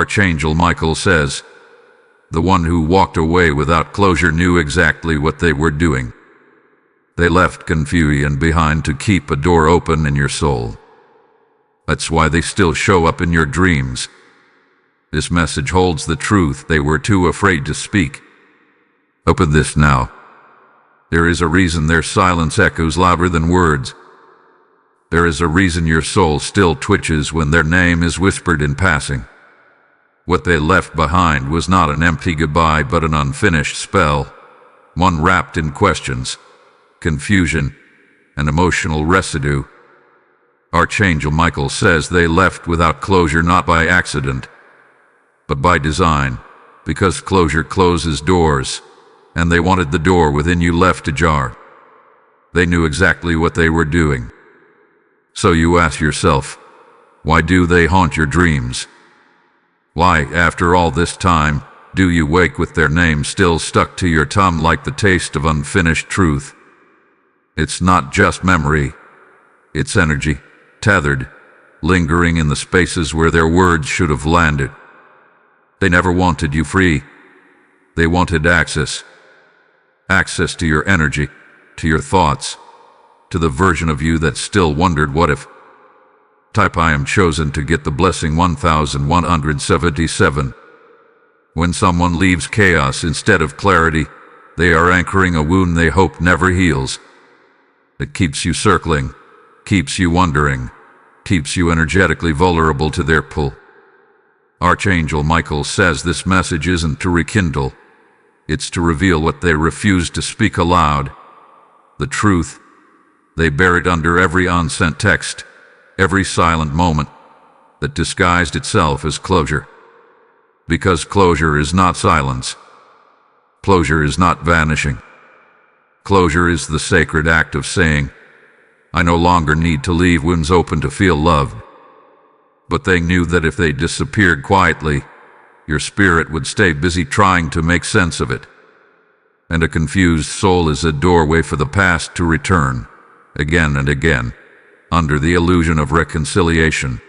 Archangel Michael says, the one who walked away without closure knew exactly what they were doing. They left confusion behind to keep a door open in your soul. That's why they still show up in your dreams. This message holds the truth they were too afraid to speak. Open this now. There is a reason their silence echoes louder than words. There is a reason your soul still twitches when their name is whispered in passing. What they left behind was not an empty goodbye but an unfinished spell, one wrapped in questions, confusion, and emotional residue. Archangel Michael says they left without closure, not by accident, but by design, because closure closes doors, and they wanted the door within you left ajar. They knew exactly what they were doing. So you ask yourself, why do they haunt your dreams? Why, after all this time, do you wake with their name still stuck to your tongue like the taste of unfinished truth? It's not just memory. It's energy, tethered, lingering in the spaces where their words should have landed. They never wanted you free. They wanted access. Access to your energy, to your thoughts, to the version of you that still wondered what if. Type I am chosen to get the blessing 1177. When someone leaves chaos instead of clarity, they are anchoring a wound they hope never heals. It keeps you circling, keeps you wondering, keeps you energetically vulnerable to their pull. Archangel Michael says this message isn't to rekindle, it's to reveal what they refuse to speak aloud. The truth. They buried under every unsent text, every silent moment that disguised itself as closure. Because closure is not silence. Closure is not vanishing. Closure is the sacred act of saying, I no longer need to leave wounds open to feel loved. But they knew that if they disappeared quietly, your spirit would stay busy trying to make sense of it. And a confused soul is a doorway for the past to return, again and again, under the illusion of reconciliation.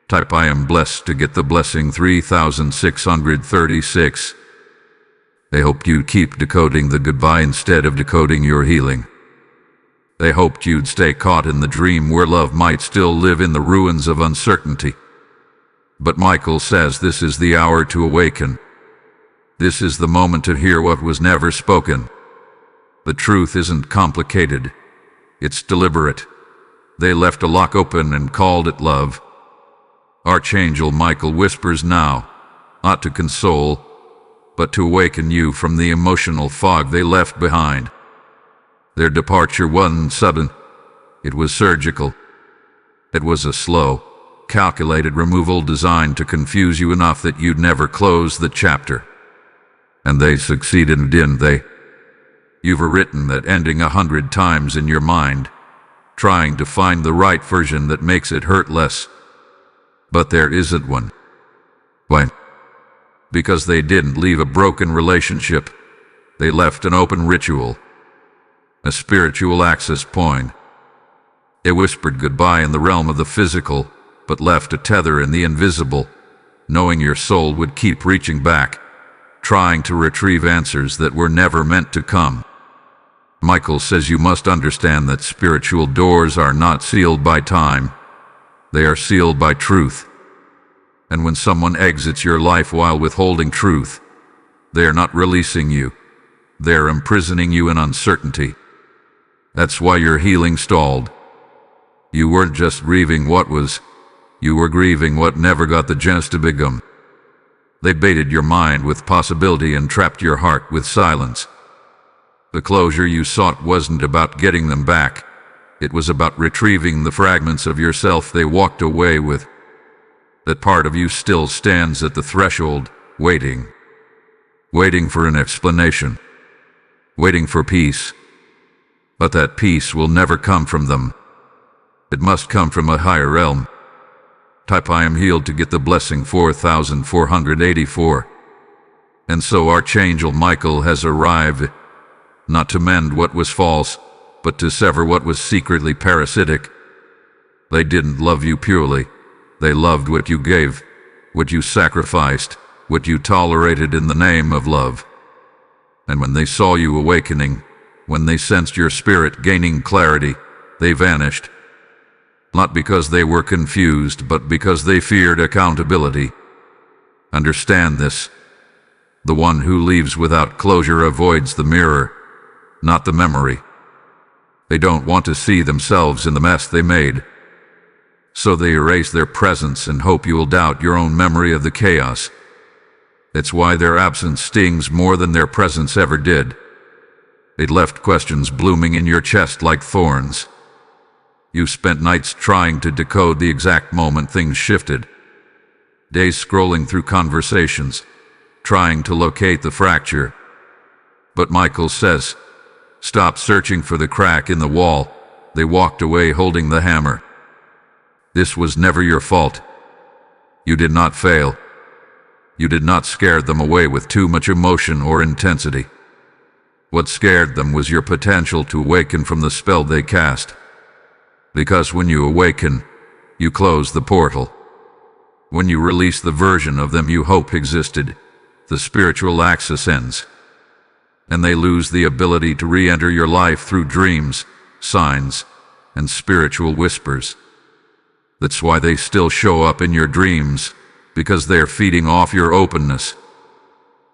Type I am blessed to get the blessing 3636. They hoped you'd keep decoding the goodbye instead of decoding your healing. They hoped you'd stay caught in the dream where love might still live in the ruins of uncertainty. But Michael says this is the hour to awaken. This is the moment to hear what was never spoken. The truth isn't complicated. It's deliberate. They left a lock open and called it love. Archangel Michael whispers now, not to console, but to awaken you from the emotional fog they left behind. Their departure wasn't sudden. It was surgical. It was a slow, calculated removal designed to confuse you enough that you'd never close the chapter. And they succeeded, didn't they? You've written that ending 100 times in your mind, trying to find the right version that makes it hurt less. But there isn't one. Why? Because they didn't leave a broken relationship. They left an open ritual, a spiritual access point. They whispered goodbye in the realm of the physical, but left a tether in the invisible, knowing your soul would keep reaching back, trying to retrieve answers that were never meant to come. Michael says you must understand that spiritual doors are not sealed by time. They are sealed by truth. And when someone exits your life while withholding truth, they are not releasing you. They are imprisoning you in uncertainty. That's why your healing stalled. You weren't just grieving what was, you were grieving what never got the chance to become. They baited your mind with possibility and trapped your heart with silence. The closure you sought wasn't about getting them back. It was about retrieving the fragments of yourself they walked away with. That part of you still stands at the threshold, waiting. Waiting for an explanation. Waiting for peace. But that peace will never come from them. It must come from a higher realm. Type I am healed to get the blessing 4484. And so Archangel Michael has arrived, not to mend what was false, but to sever what was secretly parasitic. They didn't love you purely. They loved what you gave. what you sacrificed, what you tolerated in the name of love. And when they saw you awakening, when they sensed your spirit gaining clarity, they vanished. Not because they were confused, but because they feared accountability. Understand this. The one who leaves without closure avoids the mirror, not the memory. They don't want to see themselves in the mess they made. So they erase their presence and hope you will doubt your own memory of the chaos. That's why their absence stings more than their presence ever did. It left questions blooming in your chest like thorns. You spent nights trying to decode the exact moment things shifted. Days scrolling through conversations, trying to locate the fracture. But Michael says, stop searching for the crack in the wall. They walked away holding the hammer. This was never your fault. You did not fail. You did not scare them away with too much emotion or intensity. What scared them was your potential to awaken from the spell they cast. Because when you awaken, you close the portal. When you release the version of them you hope existed, the spiritual access ends. And they lose the ability to re-enter your life through dreams, signs, and spiritual whispers. That's why they still show up in your dreams, because they're feeding off your openness.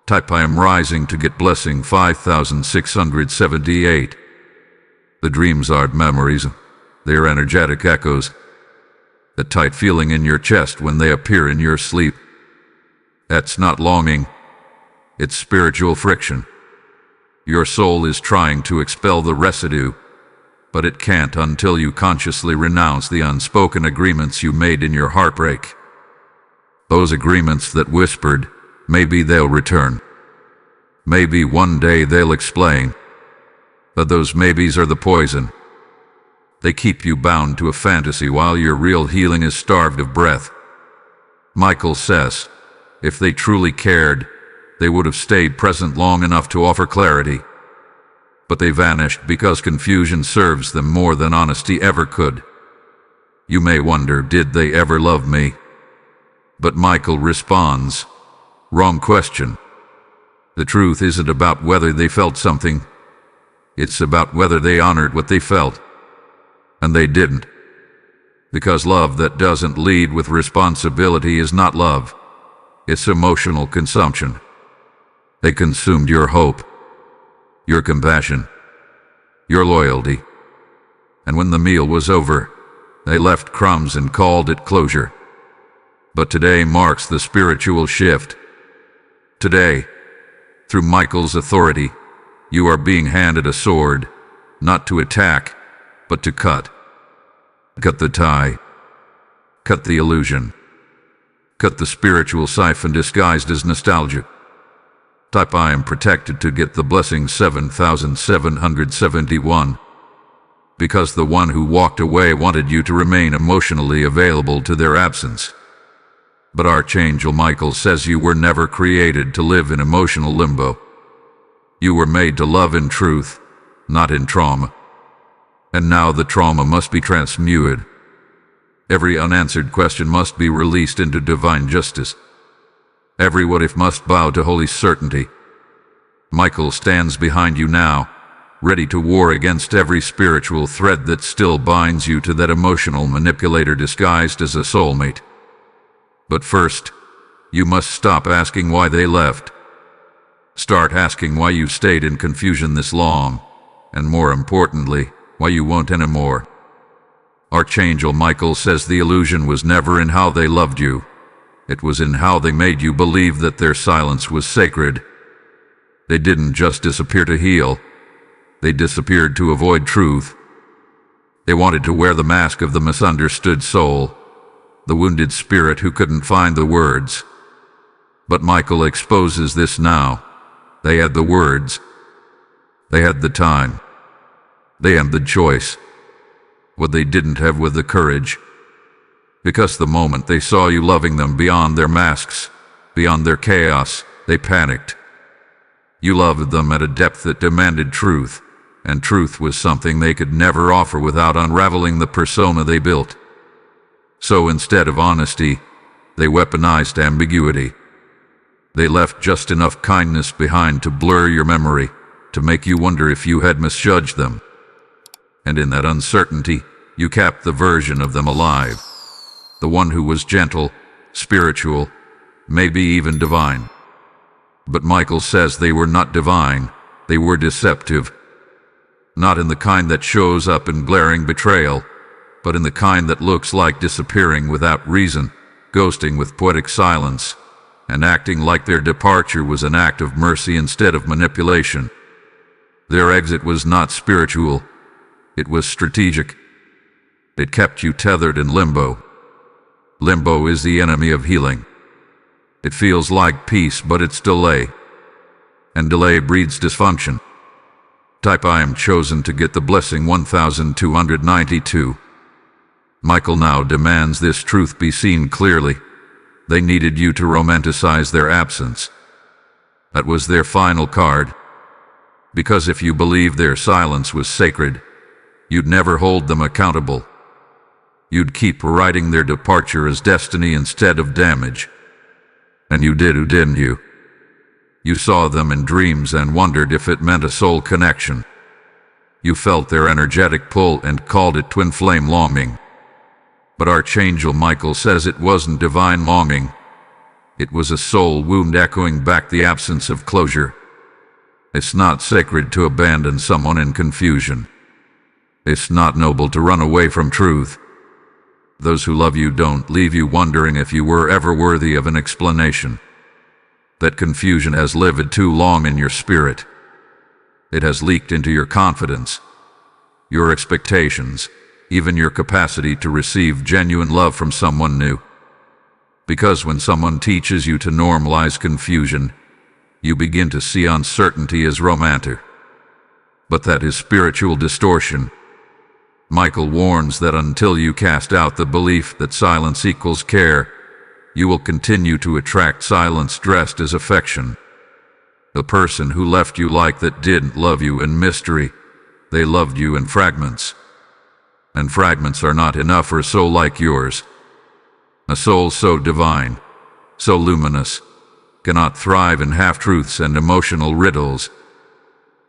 Type I am rising to get blessing 5678. The dreams aren't memories, they're energetic echoes. The tight feeling in your chest when they appear in your sleep. That's not longing, it's spiritual friction. Your soul is trying to expel the residue, but it can't until you consciously renounce the unspoken agreements you made in your heartbreak. Those agreements that whispered, maybe they'll return. Maybe one day they'll explain. But those maybes are the poison. They keep you bound to a fantasy while your real healing is starved of breath. Michael says, if they truly cared, they would have stayed present long enough to offer clarity. But they vanished because confusion serves them more than honesty ever could. You may wonder, did they ever love me? But Michael responds, wrong question. The truth isn't about whether they felt something. It's about whether they honored what they felt. And they didn't. Because love that doesn't lead with responsibility is not love. It's emotional consumption. They consumed your hope, your compassion, your loyalty. And when the meal was over, they left crumbs and called it closure. But today marks the spiritual shift. Today, through Michael's authority, you are being handed a sword, not to attack, but to cut. Cut the tie. Cut the illusion. Cut the spiritual siphon disguised as nostalgia. Type I am protected to get the blessing 7771. Because the one who walked away wanted you to remain emotionally available to their absence. But Archangel Michael says you were never created to live in emotional limbo. You were made to love in truth, not in trauma. And now the trauma must be transmuted. Every unanswered question must be released into divine justice. Every what if must bow to holy certainty. Michael stands behind you now, ready to war against every spiritual thread that still binds you to that emotional manipulator disguised as a soulmate. But first, you must stop asking why they left. Start asking why you stayed in confusion this long, and more importantly, why you won't anymore. Archangel Michael says the illusion was never in how they loved you. It was in how they made you believe that their silence was sacred. They didn't just disappear to heal. They disappeared to avoid truth. They wanted to wear the mask of the misunderstood soul, the wounded spirit who couldn't find the words. But Michael exposes this now. They had the words. They had the time. They had the choice. What they didn't have was the courage. Because the moment they saw you loving them beyond their masks, beyond their chaos, they panicked. You loved them at a depth that demanded truth, and truth was something they could never offer without unraveling the persona they built. So instead of honesty, They weaponized ambiguity. They left just enough kindness behind to blur your memory, to make you wonder if you had misjudged them. And in that uncertainty, you kept the version of them alive. The one who was gentle, spiritual, maybe even divine. But Michael says they were not divine, they were deceptive. Not in the kind that shows up in glaring betrayal, but in the kind that looks like disappearing without reason, ghosting with poetic silence, and acting like their departure was an act of mercy instead of manipulation. Their exit was not spiritual, it was strategic. It kept you tethered in limbo. Limbo is the enemy of healing. It feels like peace, but it's delay. And delay breeds dysfunction. Type I am chosen to get the blessing 1292. Michael now demands this truth be seen clearly. They needed you to romanticize their absence. That was their final card. Because if you believed their silence was sacred, you'd never hold them accountable. You'd keep writing their departure as destiny instead of damage. And you did, didn't you? You saw them in dreams and wondered if it meant a soul connection. You felt their energetic pull and called it twin flame longing. But Archangel Michael says it wasn't divine longing. It was a soul wound echoing back the absence of closure. It's not sacred to abandon someone in confusion. It's not noble to run away from truth. Those who love you don't leave you wondering if you were ever worthy of an explanation. That confusion has lived too long in your spirit. It has leaked into your confidence, your expectations, even your capacity to receive genuine love from someone new. Because when someone teaches you to normalize confusion, you begin to see uncertainty as romantic. But that is spiritual distortion. Michael warns that until you cast out the belief that silence equals care, you will continue to attract silence dressed as affection. The person who left you like that didn't love you in mystery. They loved you in fragments. And fragments are not enough for a soul like yours. A soul so divine, so luminous, cannot thrive in half-truths and emotional riddles.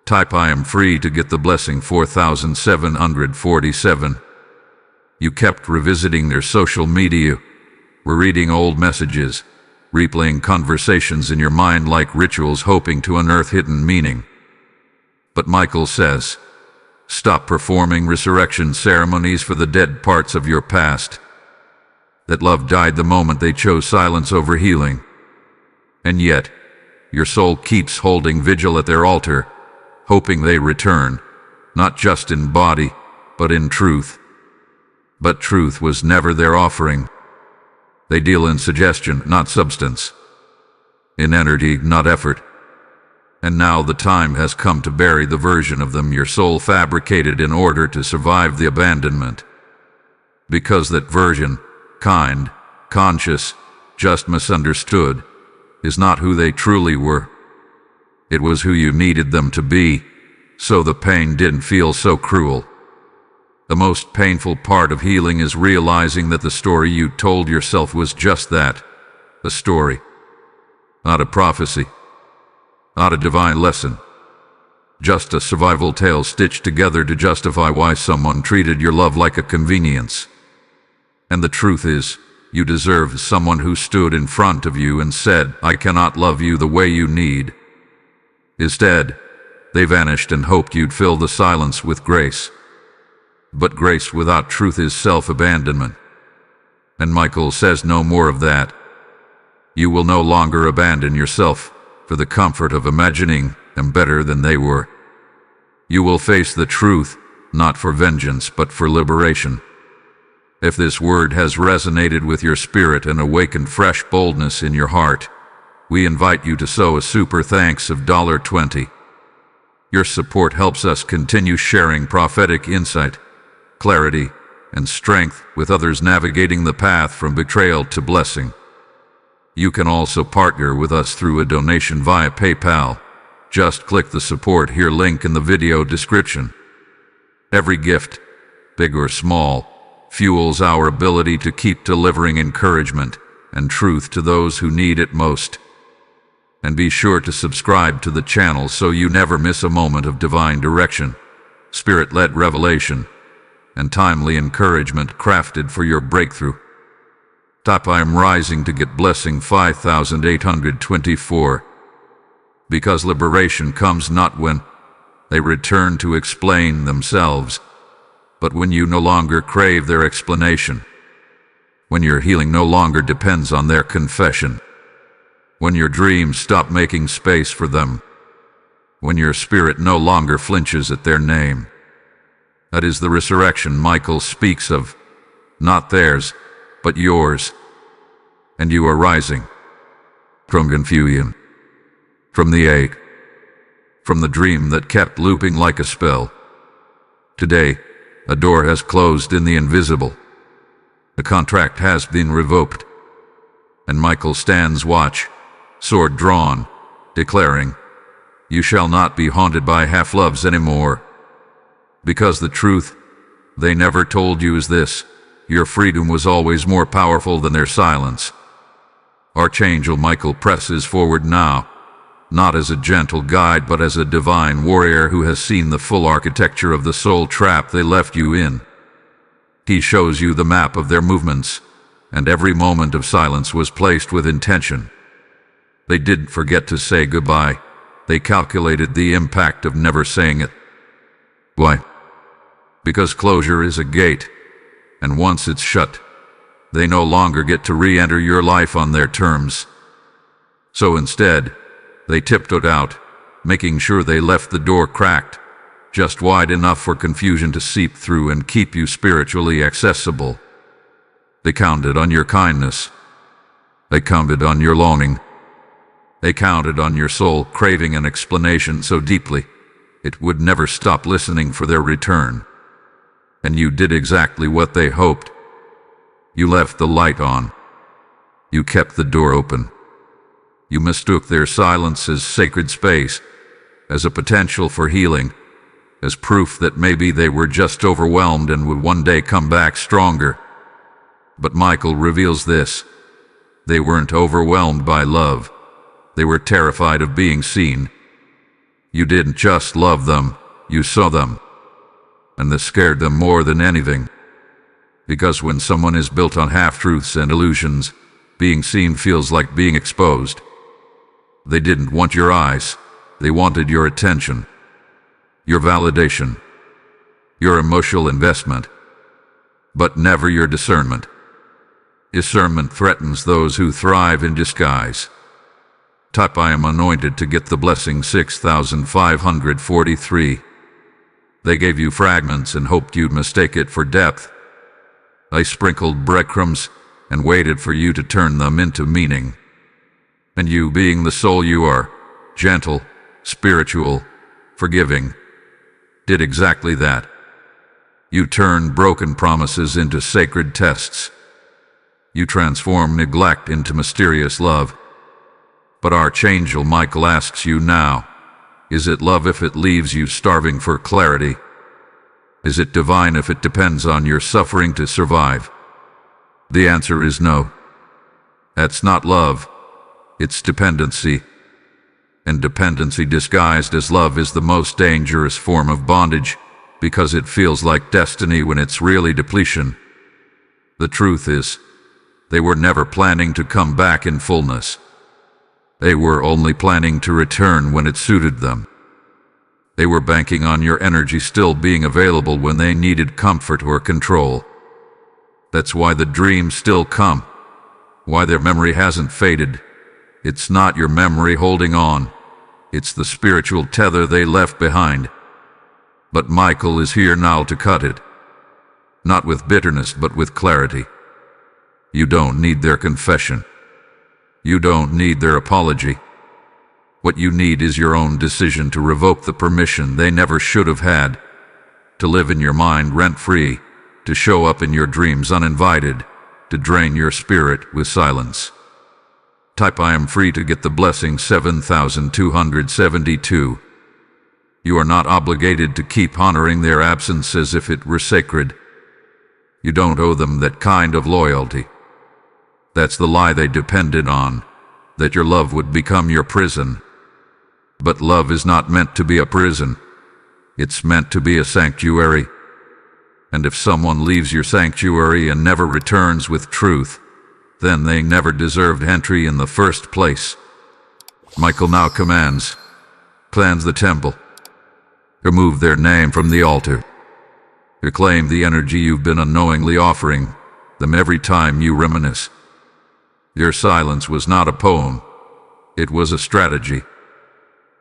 Type I am free to get the blessing 4747. You kept revisiting their social media, were reading old messages, replaying conversations in your mind like rituals hoping to unearth hidden meaning. But Michael says, stop performing resurrection ceremonies for the dead parts of your past. That love died the moment they chose silence over healing. And yet, your soul keeps holding vigil at their altar, hoping they return, not just in body, but in truth. But truth was never their offering. They deal in suggestion, not substance. In energy, not effort. And now the time has come to bury the version of them your soul fabricated in order to survive the abandonment. Because that version, kind, conscious, just misunderstood, is not who they truly were. It was who you needed them to be, so the pain didn't feel so cruel. The most painful part of healing is realizing that the story you told yourself was just that, a story. Not a prophecy. Not a divine lesson. Just a survival tale stitched together to justify why someone treated your love like a convenience. And the truth is, you deserve someone who stood in front of you and said, I cannot love you the way you need. Instead, they vanished and hoped you'd fill the silence with grace. But grace without truth is self-abandonment. And Michael says no more of that. You will no longer abandon yourself for the comfort of imagining them better than they were. You will face the truth, not for vengeance, but for liberation. If this word has resonated with your spirit and awakened fresh boldness in your heart, we invite you to sow a super thanks of $20. Your support helps us continue sharing prophetic insight, clarity, and strength with others navigating the path from betrayal to blessing. You can also partner with us through a donation via PayPal. Just click the support here link in the video description. Every gift, big or small, fuels our ability to keep delivering encouragement and truth to those who need it most. And be sure to subscribe to the channel so you never miss a moment of divine direction, spirit-led revelation, and timely encouragement crafted for your breakthrough. I am rising to get blessing 5824. Because liberation comes not when they return to explain themselves, but when you no longer crave their explanation, when your healing no longer depends on their confession, when your dreams stop making space for them, when your spirit no longer flinches at their name. That is the resurrection Michael speaks of, not theirs, but yours. And you are rising from confusion, from the ache, from the dream that kept looping like a spell. Today, a door has closed in the invisible. The contract has been revoked, and Michael stands watch, sword drawn, declaring, "You shall not be haunted by half-loves anymore." Because the truth they never told you is this: your freedom was always more powerful than their silence. Archangel Michael presses forward now, not as a gentle guide but as a divine warrior who has seen the full architecture of the soul trap they left you in. He shows you the map of their movements, and every moment of silence was placed with intention. They didn't forget to say goodbye. They calculated the impact of never saying it. Why? Because closure is a gate, and once it's shut, they no longer get to re-enter your life on their terms. So instead, they tiptoed out, making sure they left the door cracked, just wide enough for confusion to seep through and keep you spiritually accessible. They counted on your kindness. They counted on your longing. They counted on your soul craving an explanation so deeply it would never stop listening for their return. And you did exactly what they hoped. You left the light on. You kept the door open. You mistook their silence as sacred space, as a potential for healing, as proof that maybe they were just overwhelmed and would one day come back stronger. But Michael reveals this: they weren't overwhelmed by love. They were terrified of being seen. You didn't just love them, you saw them. And this scared them more than anything. Because when someone is built on half-truths and illusions, being seen feels like being exposed. They didn't want your eyes. They wanted your attention, your validation, your emotional investment, but never your discernment. Discernment threatens those who thrive in disguise. I am anointed to get the blessing 6543. They gave you fragments and hoped you'd mistake it for depth. I sprinkled breadcrumbs and waited for you to turn them into meaning. And you, being the soul you are, gentle, spiritual, forgiving, did exactly that. You turned broken promises into sacred tests. You transformed neglect into mysterious love. But Archangel Michael asks you now, is it love if it leaves you starving for clarity? Is it divine if it depends on your suffering to survive? The answer is no. That's not love. It's dependency. And dependency disguised as love is the most dangerous form of bondage, because it feels like destiny when it's really depletion. The truth is, they were never planning to come back in fullness. They were only planning to return when it suited them. They were banking on your energy still being available when they needed comfort or control. That's why the dreams still come, why their memory hasn't faded. It's not your memory holding on. It's the spiritual tether they left behind. But Michael is here now to cut it. Not with bitterness, but with clarity. You don't need their confession. You don't need their apology. What you need is your own decision to revoke the permission they never should have had, to live in your mind rent-free, to show up in your dreams uninvited, to drain your spirit with silence. I am free to get the blessing 7272. You are not obligated to keep honoring their absence as if it were sacred. You don't owe them that kind of loyalty. That's the lie they depended on, that your love would become your prison. But love is not meant to be a prison. It's meant to be a sanctuary. And if someone leaves your sanctuary and never returns with truth, then they never deserved entry in the first place. Michael now commands, cleanse the temple. Remove their name from the altar. Reclaim the energy you've been unknowingly offering them every time you reminisce. Your silence was not a poem. It was a strategy.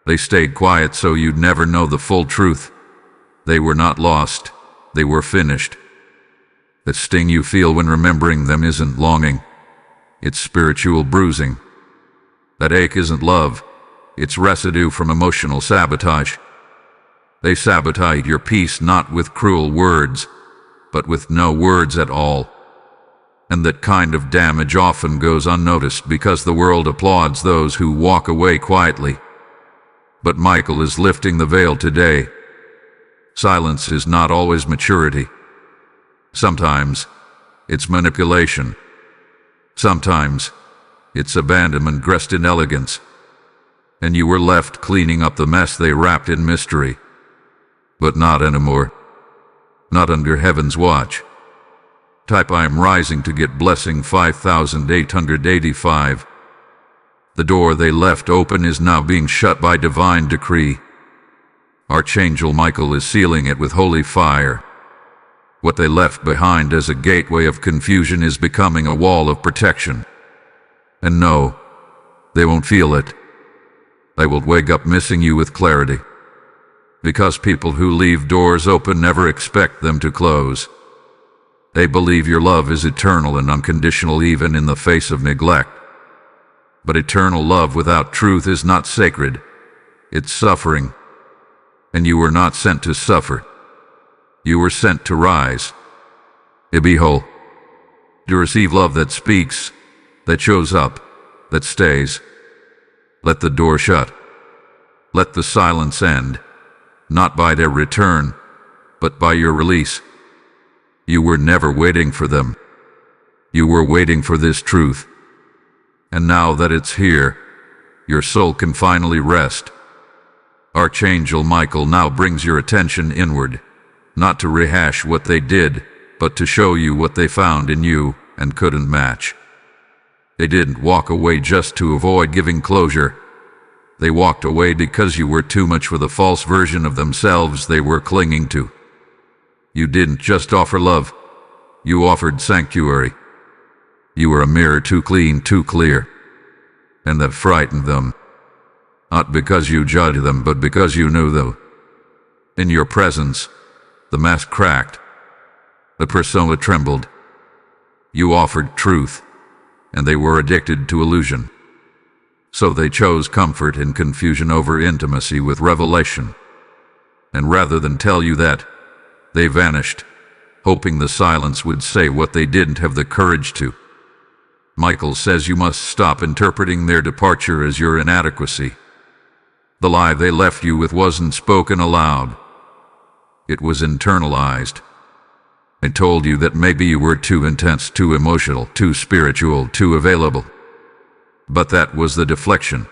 They stayed quiet so you'd never know the full truth. They were not lost. They were finished. The sting you feel when remembering them isn't longing. It's spiritual bruising. That ache isn't love. It's residue from emotional sabotage. They sabotage your peace not with cruel words, but with no words at all. And that kind of damage often goes unnoticed because the world applauds those who walk away quietly. But Michael is lifting the veil today. Silence is not always maturity. Sometimes it's manipulation. Sometimes it's abandonment dressed in elegance. And you were left cleaning up the mess they wrapped in mystery. But not anymore. Not under heaven's watch. Type I am rising to get blessing 5885. The door they left open is now being shut by divine decree. Archangel Michael is sealing it with holy fire. What they left behind as a gateway of confusion is becoming a wall of protection. And no, they won't feel it. They will wake up missing you with clarity. Because people who leave doors open never expect them to close. They believe your love is eternal and unconditional even in the face of neglect. But eternal love without truth is not sacred. It's suffering. And you were not sent to suffer. You were sent to rise. To be whole. To receive love that speaks, that shows up, that stays. Let the door shut. Let the silence end. Not by their return, but by your release. You were never waiting for them. You were waiting for this truth. And now that it's here, your soul can finally rest. Archangel Michael now brings your attention inward, not to rehash what they did, but to show you what they found in you and couldn't match. They didn't walk away just to avoid giving closure. They walked away because you were too much for the false version of themselves they were clinging to. You didn't just offer love. You offered sanctuary. You were a mirror too clean, too clear. And that frightened them. Not because you judged them, but because you knew them. In your presence, the mask cracked. The persona trembled. You offered truth, and they were addicted to illusion. So they chose comfort in confusion over intimacy with revelation. And rather than tell you that, they vanished, hoping the silence would say what they didn't have the courage to. Michael says you must stop interpreting their departure as your inadequacy. The lie they left you with wasn't spoken aloud. It was internalized. They told you that maybe you were too intense, too emotional, too spiritual, too available. But that was the deflection.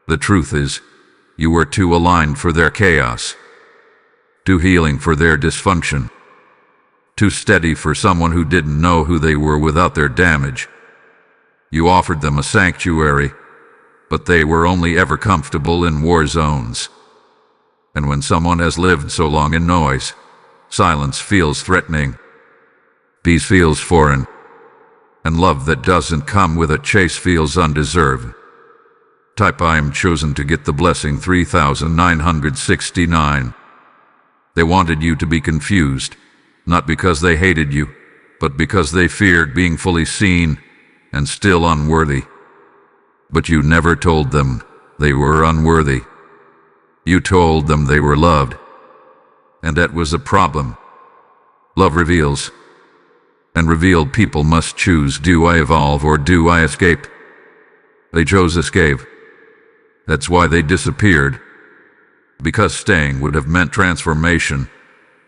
The truth is, you were too aligned for their chaos. Too healing for their dysfunction. Too steady for someone who didn't know who they were without their damage. You offered them a sanctuary, but they were only ever comfortable in war zones. And when someone has lived so long in noise, silence feels threatening. Peace feels foreign. And love that doesn't come with a chase feels undeserved. Type I am chosen to get the blessing 3969. They wanted you to be confused, not because they hated you, but because they feared being fully seen and still unworthy. But you never told them they were unworthy. You told them they were loved. And that was a problem. Love reveals. And revealed people must choose, do I evolve or do I escape? They chose escape. That's why they disappeared. Because staying would have meant transformation,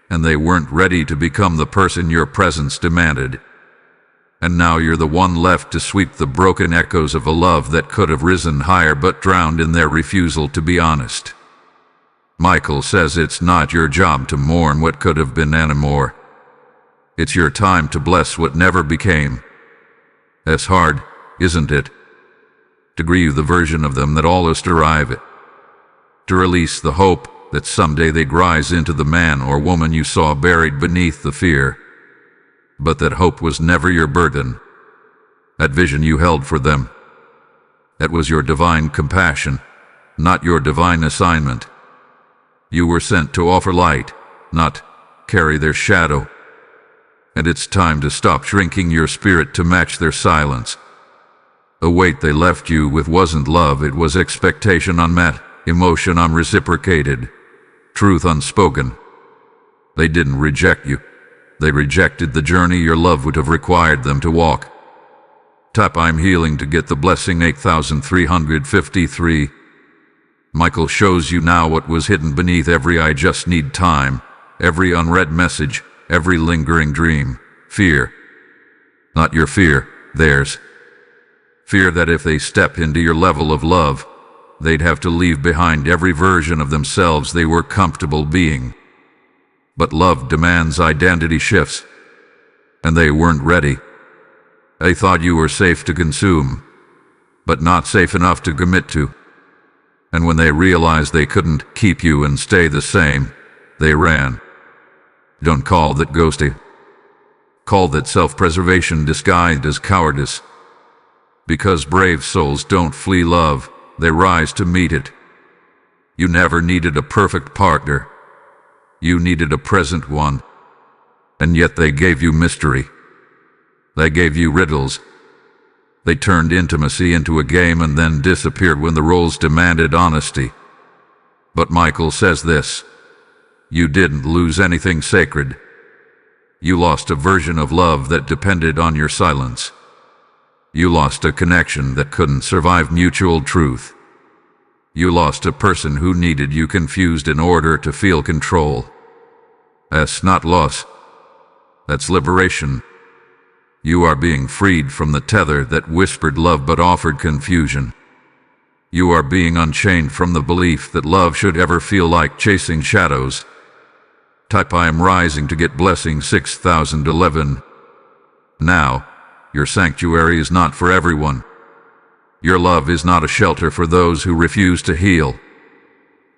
and they weren't ready to become the person your presence demanded. And now you're the one left to sweep the broken echoes of a love that could have risen higher but drowned in their refusal to be honest. Michael says it's not your job to mourn what could have been anymore. It's your time to bless what never became. That's hard, isn't it? To grieve the version of them that almost arrive. To release the hope that someday they'd rise into the man or woman you saw buried beneath the fear. But that hope was never your burden. That vision you held for them. That was your divine compassion, not your divine assignment. You were sent to offer light, not carry their shadow. And it's time to stop shrinking your spirit to match their silence. The weight they left you with wasn't love, it was expectation unmet, emotion unreciprocated, truth unspoken. They didn't reject you. They rejected the journey your love would have required them to walk. Tap I'm healing to get the blessing 8353. Michael shows you now what was hidden beneath every I just need time, every unread message, every lingering dream. Fear. Not your fear, theirs. Fear that if they step into your level of love, they'd have to leave behind every version of themselves they were comfortable being. But love demands identity shifts, and they weren't ready. They thought you were safe to consume, but not safe enough to commit to. And when they realized they couldn't keep you and stay the same, they ran. Don't call that ghosting. Call that self-preservation disguised as cowardice. Because brave souls don't flee love, they rise to meet it. You never needed a perfect partner. You needed a present one. And yet they gave you mystery. They gave you riddles. They turned intimacy into a game and then disappeared when the roles demanded honesty. But Michael says this: you didn't lose anything sacred. You lost a version of love that depended on your silence. You lost a connection that couldn't survive mutual truth. You lost a person who needed you confused in order to feel control. That's not loss. That's liberation. You are being freed from the tether that whispered love but offered confusion. You are being unchained from the belief that love should ever feel like chasing shadows. Type I am rising to get blessing 6011. Now, your sanctuary is not for everyone. Your love is not a shelter for those who refuse to heal.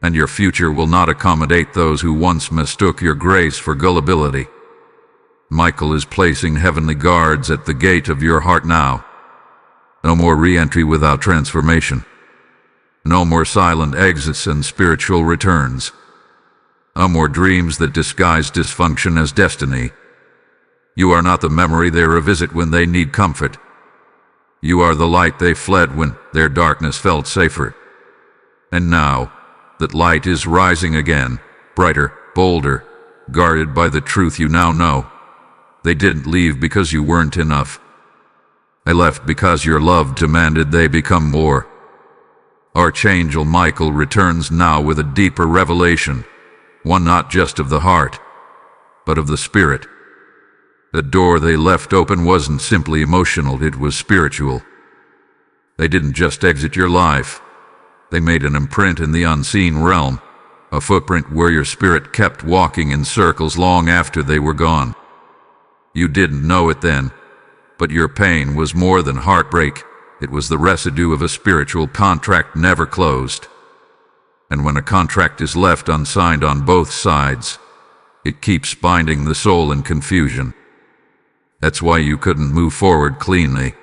And your future will not accommodate those who once mistook your grace for gullibility. Michael is placing heavenly guards at the gate of your heart now. No more re-entry without transformation. No more silent exits and spiritual returns. No more dreams that disguise dysfunction as destiny. You are not the memory they revisit when they need comfort. You are the light they fled when their darkness felt safer. And now, that light is rising again, brighter, bolder, guarded by the truth you now know. They didn't leave because you weren't enough. They left because your love demanded they become more. Archangel Michael returns now with a deeper revelation, one not just of the heart, but of the spirit. The door they left open wasn't simply emotional, it was spiritual. They didn't just exit your life. They made an imprint in the unseen realm, a footprint where your spirit kept walking in circles long after they were gone. You didn't know it then, but your pain was more than heartbreak. It was the residue of a spiritual contract never closed. And when a contract is left unsigned on both sides, it keeps binding the soul in confusion. That's why you couldn't move forward cleanly.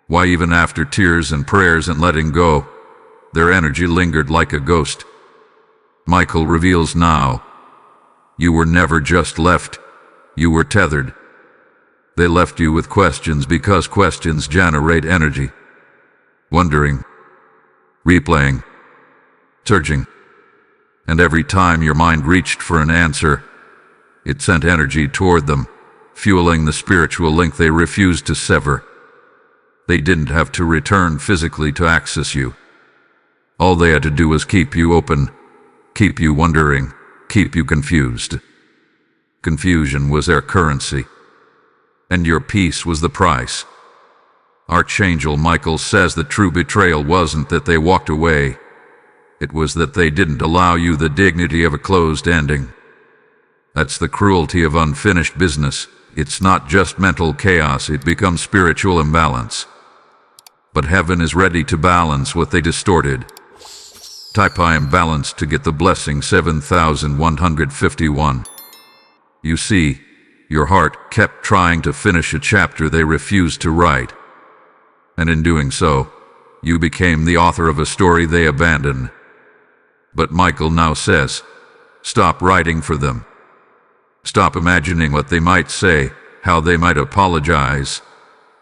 Why even after tears and prayers and letting go, their energy lingered like a ghost. Michael reveals now, you were never just left, you were tethered. They left you with questions because questions generate energy. Wondering, replaying, searching. And every time your mind reached for an answer, it sent energy toward them, fueling the spiritual link they refused to sever. They didn't have to return physically to access you. All they had to do was keep you open, keep you wondering, keep you confused. Confusion was their currency. and your peace was the price. Archangel Michael says the true betrayal wasn't that they walked away. It was that they didn't allow you the dignity of a closed ending. That's the cruelty of unfinished business. It's not just mental chaos, it becomes spiritual imbalance. But heaven is ready to balance what they distorted. Type I am balanced to get the blessing 7151. You see, your heart kept trying to finish a chapter they refused to write. And in doing so, you became the author of a story they abandoned. But Michael now says, stop writing for them. Stop imagining what they might say, how they might apologize,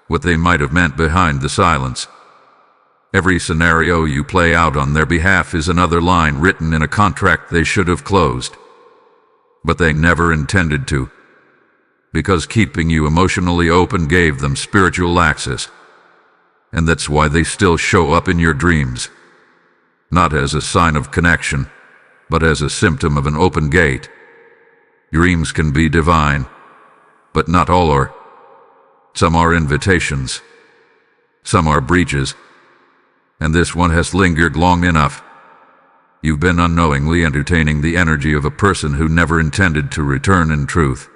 what they might have meant behind the silence. Every scenario you play out on their behalf is another line written in a contract they should have closed. But they never intended to. Because keeping you emotionally open gave them spiritual access. And that's why they still show up in your dreams. Not as a sign of connection, but as a symptom of an open gate. Dreams can be divine, but not all are. Some are invitations. Some are breaches. And this one has lingered long enough. You've been unknowingly entertaining the energy of a person who never intended to return in truth.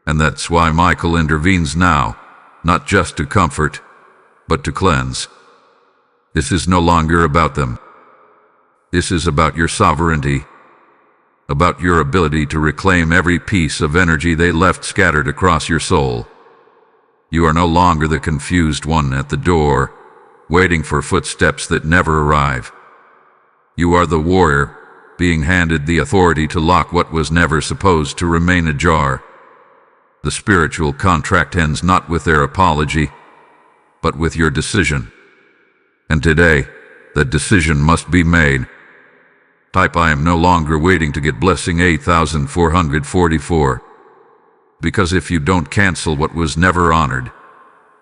And that's why Michael intervenes now, not just to comfort, but to cleanse. This is no longer about them. This is about your sovereignty, about your ability to reclaim every piece of energy they left scattered across your soul. You are no longer the confused one at the door, waiting for footsteps that never arrive. You are the warrior, being handed the authority to lock what was never supposed to remain ajar. The spiritual contract ends not with their apology, but with your decision. And today, that decision must be made. Type I am no longer waiting to get blessing 8444. Because if you don't cancel what was never honored,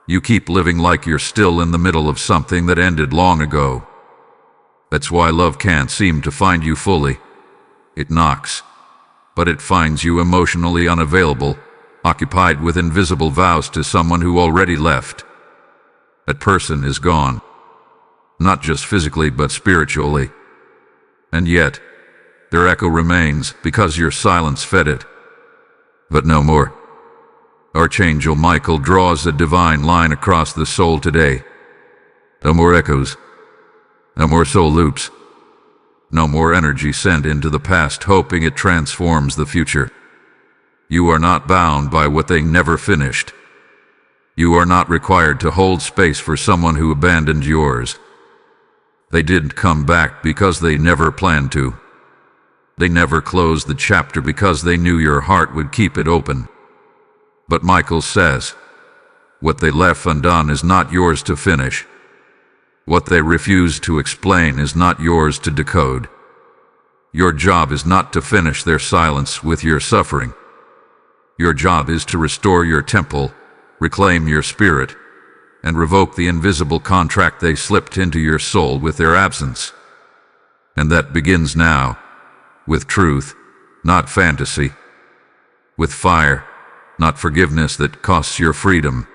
you keep living like you're still in the middle of something that ended long ago. That's why love can't seem to find you fully. It knocks, but it finds you emotionally unavailable, occupied with invisible vows to someone who already left. That person is gone. Not just physically but spiritually. And yet, their echo remains because your silence fed it. But no more. Archangel Michael draws a divine line across the soul today. No more echoes. No more soul loops. No more energy sent into the past hoping it transforms the future. You are not bound by what they never finished. You are not required to hold space for someone who abandoned yours. They didn't come back because they never planned to. They never closed the chapter because they knew your heart would keep it open. But Michael says, what they left undone is not yours to finish. What they refused to explain is not yours to decode. Your job is not to finish their silence with your suffering. Your job is to restore your temple, reclaim your spirit, and revoke the invisible contract they slipped into your soul with their absence. And that begins now, with truth, not fantasy, with fire, not forgiveness that costs your freedom,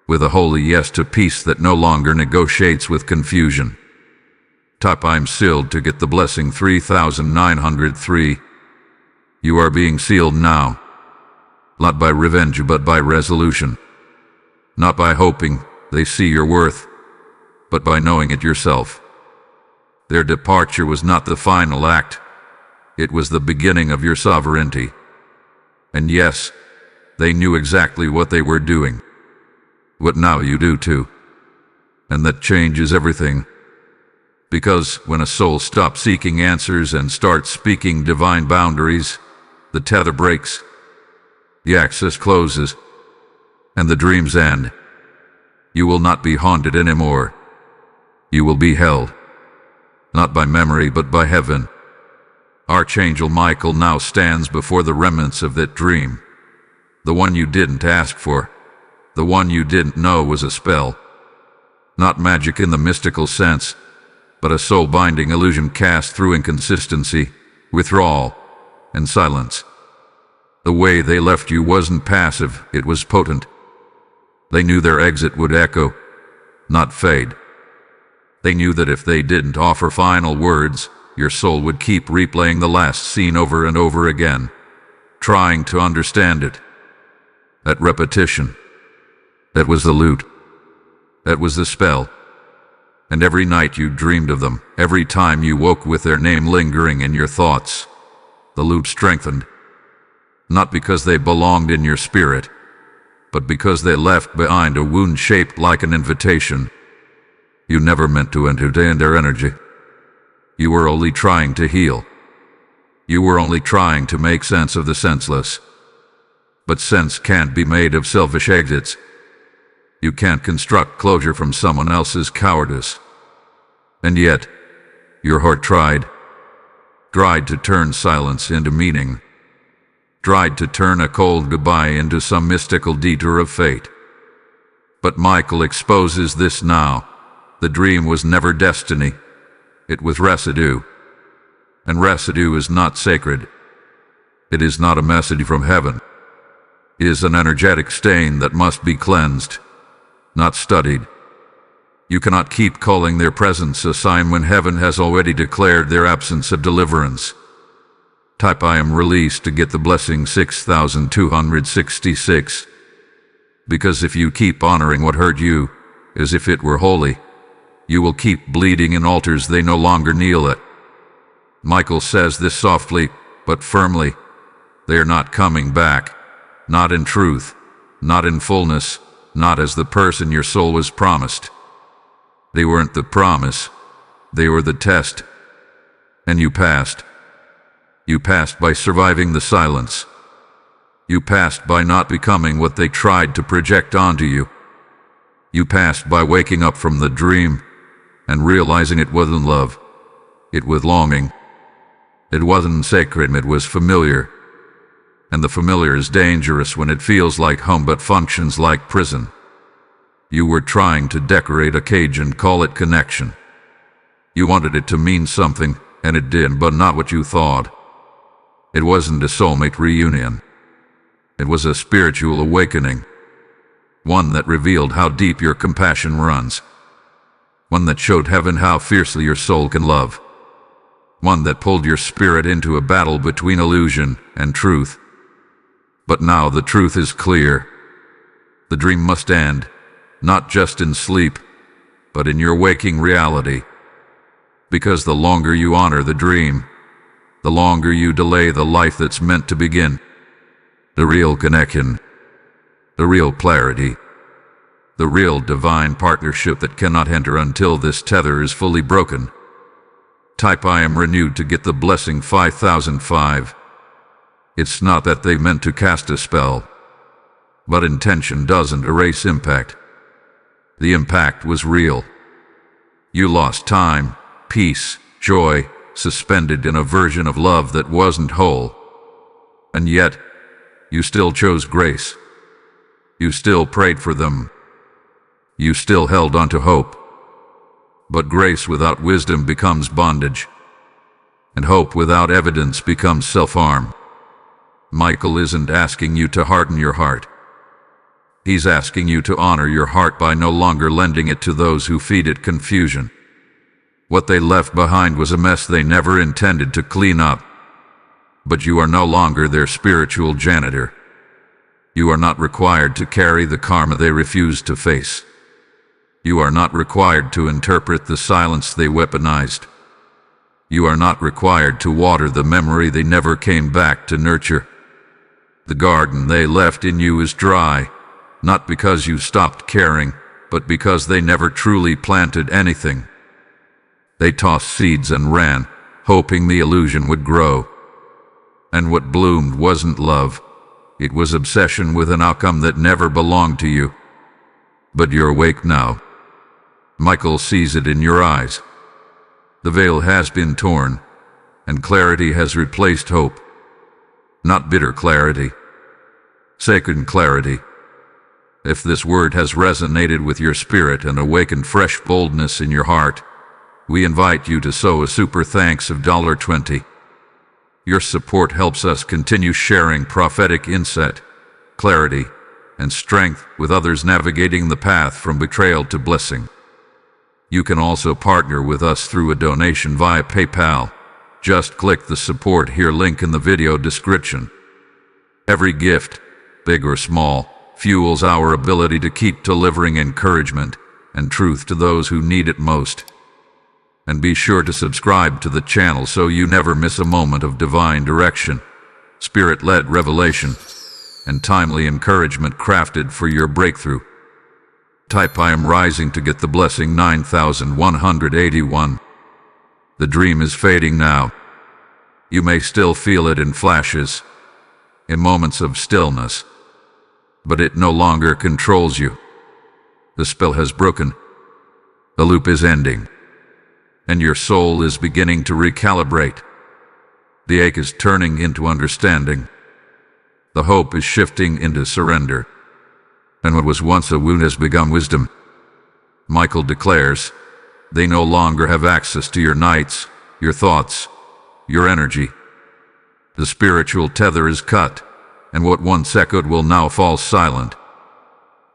with a holy yes to peace that no longer negotiates with confusion. Type I'm sealed to get the blessing 3903. You are being sealed now, not by revenge but by resolution. Not by hoping they see your worth, but by knowing it yourself. Their departure was not the final act. It was the beginning of your sovereignty. And yes, they knew exactly what they were doing. What now you do too. And that changes everything. Because when a soul stops seeking answers and starts speaking divine boundaries, the tether breaks, the access closes, and the dreams end. You will not be haunted anymore. You will be held, not by memory but by heaven. Archangel Michael now stands before the remnants of that dream. The one you didn't ask for. The one you didn't know was a spell. Not magic in the mystical sense, but a soul-binding illusion cast through inconsistency, withdrawal, and silence. The way they left you wasn't passive, it was potent. They knew their exit would echo, not fade. They knew that if they didn't offer final words, your soul would keep replaying the last scene over and over again, trying to understand it. That repetition, that was the loot. That was the spell. And every night you dreamed of them, every time you woke with their name lingering in your thoughts, the loop strengthened. Not because they belonged in your spirit, but because they left behind a wound shaped like an invitation. You never meant to entertain their energy. You were only trying to heal. You were only trying to make sense of the senseless. But sense can't be made of selfish exits. You can't construct closure from someone else's cowardice. And yet, your heart tried to turn silence into meaning, tried to turn a cold goodbye into some mystical detour of fate. But Michael exposes this now. The dream was never destiny. It was residue. And residue is not sacred. It is not a message from heaven. It is an energetic stain that must be cleansed, not studied. You cannot keep calling their presence a sign when heaven has already declared their absence of deliverance. Type I am released to get the blessing 6266. Because if you keep honoring what hurt you, as if it were holy, you will keep bleeding in altars they no longer kneel at. Michael says this softly, but firmly. They are not coming back. Not in truth, not in fullness, not as the person your soul was promised. They weren't the promise, they were the test. And you passed. You passed by surviving the silence. You passed by not becoming what they tried to project onto you. You passed by waking up from the dream and realizing it wasn't love. It was longing. It wasn't sacred, it was familiar. And the familiar is dangerous when it feels like home but functions like prison. You were trying to decorate a cage and call it connection. You wanted it to mean something, and it did, but not what you thought. It wasn't a soulmate reunion. It was a spiritual awakening. One that revealed how deep your compassion runs. One that showed heaven how fiercely your soul can love. One that pulled your spirit into a battle between illusion and truth. But now the truth is clear. The dream must end, not just in sleep, but in your waking reality. Because the longer you honor the dream, the longer you delay the life that's meant to begin. The real connection, the real clarity, the real divine partnership that cannot enter until this tether is fully broken. Type I am renewed to get the blessing 5005. It's not that they meant to cast a spell, but intention doesn't erase impact. The impact was real. You lost time, peace, joy, suspended in a version of love that wasn't whole. And yet, you still chose grace. You still prayed for them. You still held on to hope. But grace without wisdom becomes bondage, and hope without evidence becomes self-harm. Michael isn't asking you to harden your heart. He's asking you to honor your heart by no longer lending it to those who feed it confusion. What they left behind was a mess they never intended to clean up. But you are no longer their spiritual janitor. You are not required to carry the karma they refused to face. You are not required to interpret the silence they weaponized. You are not required to water the memory they never came back to nurture. The garden they left in you is dry, not because you stopped caring, but because they never truly planted anything. They tossed seeds and ran, hoping the illusion would grow. And what bloomed wasn't love. It was obsession with an outcome that never belonged to you. But you're awake now. Michael sees it in your eyes. The veil has been torn, and clarity has replaced hope. Not bitter clarity, sacred clarity. If this word has resonated with your spirit and awakened fresh boldness in your heart, we invite you to sow a super thanks of $20. Your support helps us continue sharing prophetic insight, clarity, and strength with others navigating the path from betrayal to blessing. You can also partner with us through a donation via PayPal. Just click the Support Here link in the video description. Every gift, big or small, fuels our ability to keep delivering encouragement and truth to those who need it most. And be sure to subscribe to the channel so you never miss a moment of divine direction, spirit-led revelation, and timely encouragement crafted for your breakthrough. Type I am rising to get the blessing 9181. The dream is fading now. You may still feel it in flashes, in moments of stillness, but it no longer controls you. The spell has broken. The loop is ending, and your soul is beginning to recalibrate. The ache is turning into understanding. The hope is shifting into surrender. And what was once a wound has become wisdom. Michael declares, they no longer have access to your nights, your thoughts, your energy. The spiritual tether is cut, and what once echoed will now fall silent.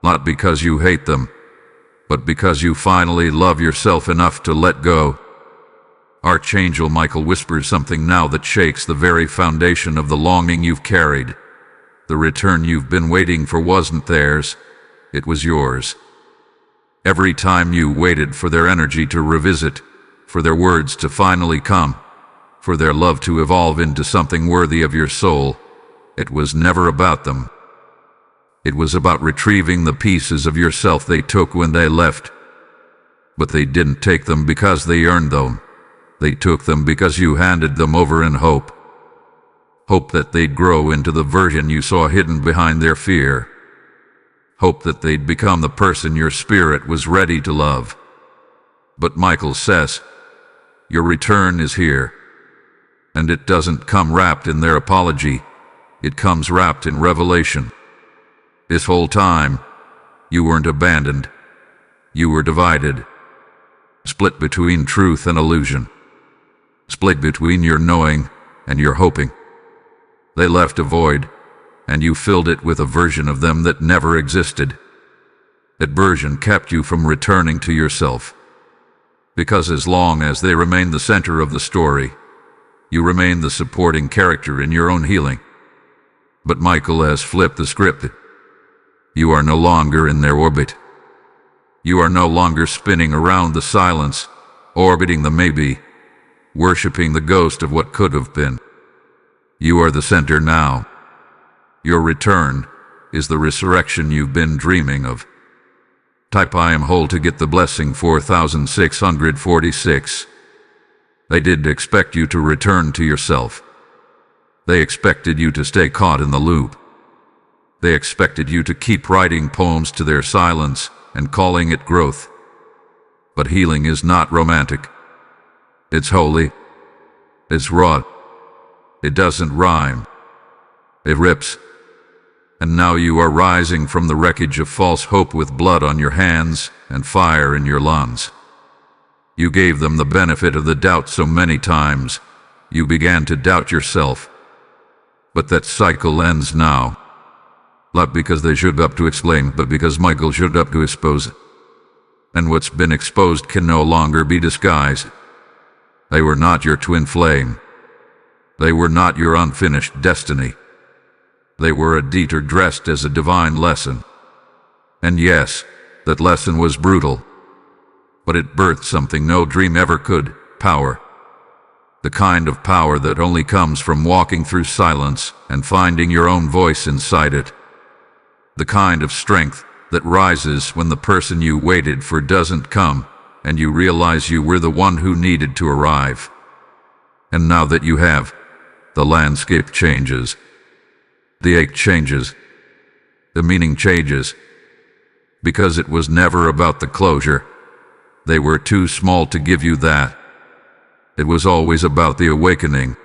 Not because you hate them, but because you finally love yourself enough to let go. Archangel Michael whispers something now that shakes the very foundation of the longing you've carried. The return you've been waiting for wasn't theirs, it was yours. Every time you waited for their energy to revisit, for their words to finally come, for their love to evolve into something worthy of your soul, it was never about them. It was about retrieving the pieces of yourself they took when they left. But they didn't take them because they earned them. They took them because you handed them over in hope. Hope that they'd grow into the version you saw hidden behind their fear. Hope that they'd become the person your spirit was ready to love. But Michael says, your return is here. And it doesn't come wrapped in their apology. It comes wrapped in revelation. This whole time, you weren't abandoned. You were divided. Split between truth and illusion. Split between your knowing and your hoping. They left a void, and you filled it with a version of them that never existed. That version kept you from returning to yourself. Because as long as they remained the center of the story, you remained the supporting character in your own healing. But Michael has flipped the script. You are no longer in their orbit. You are no longer spinning around the silence, orbiting the maybe, worshiping the ghost of what could have been. You are the center now. Your return is the resurrection you've been dreaming of. Type I am whole to get the blessing 4646. They didn't expect you to return to yourself. They expected you to stay caught in the loop. They expected you to keep writing poems to their silence and calling it growth. But healing is not romantic. It's holy. It's raw. It doesn't rhyme. It rips. And now you are rising from the wreckage of false hope with blood on your hands and fire in your lungs. You gave them the benefit of the doubt so many times, you began to doubt yourself. But that cycle ends now. Not because they showed up to explain, but because Michael showed up to expose it. And what's been exposed can no longer be disguised. They were not your twin flame. They were not your unfinished destiny. They were a detour dressed as a divine lesson. And yes, that lesson was brutal. But it birthed something no dream ever could, power. The kind of power that only comes from walking through silence and finding your own voice inside it. The kind of strength that rises when the person you waited for doesn't come, and you realize you were the one who needed to arrive. And now that you have, the landscape changes. The ache changes. The meaning changes. Because it was never about the closure. They were too small to give you that. It was always about the awakening.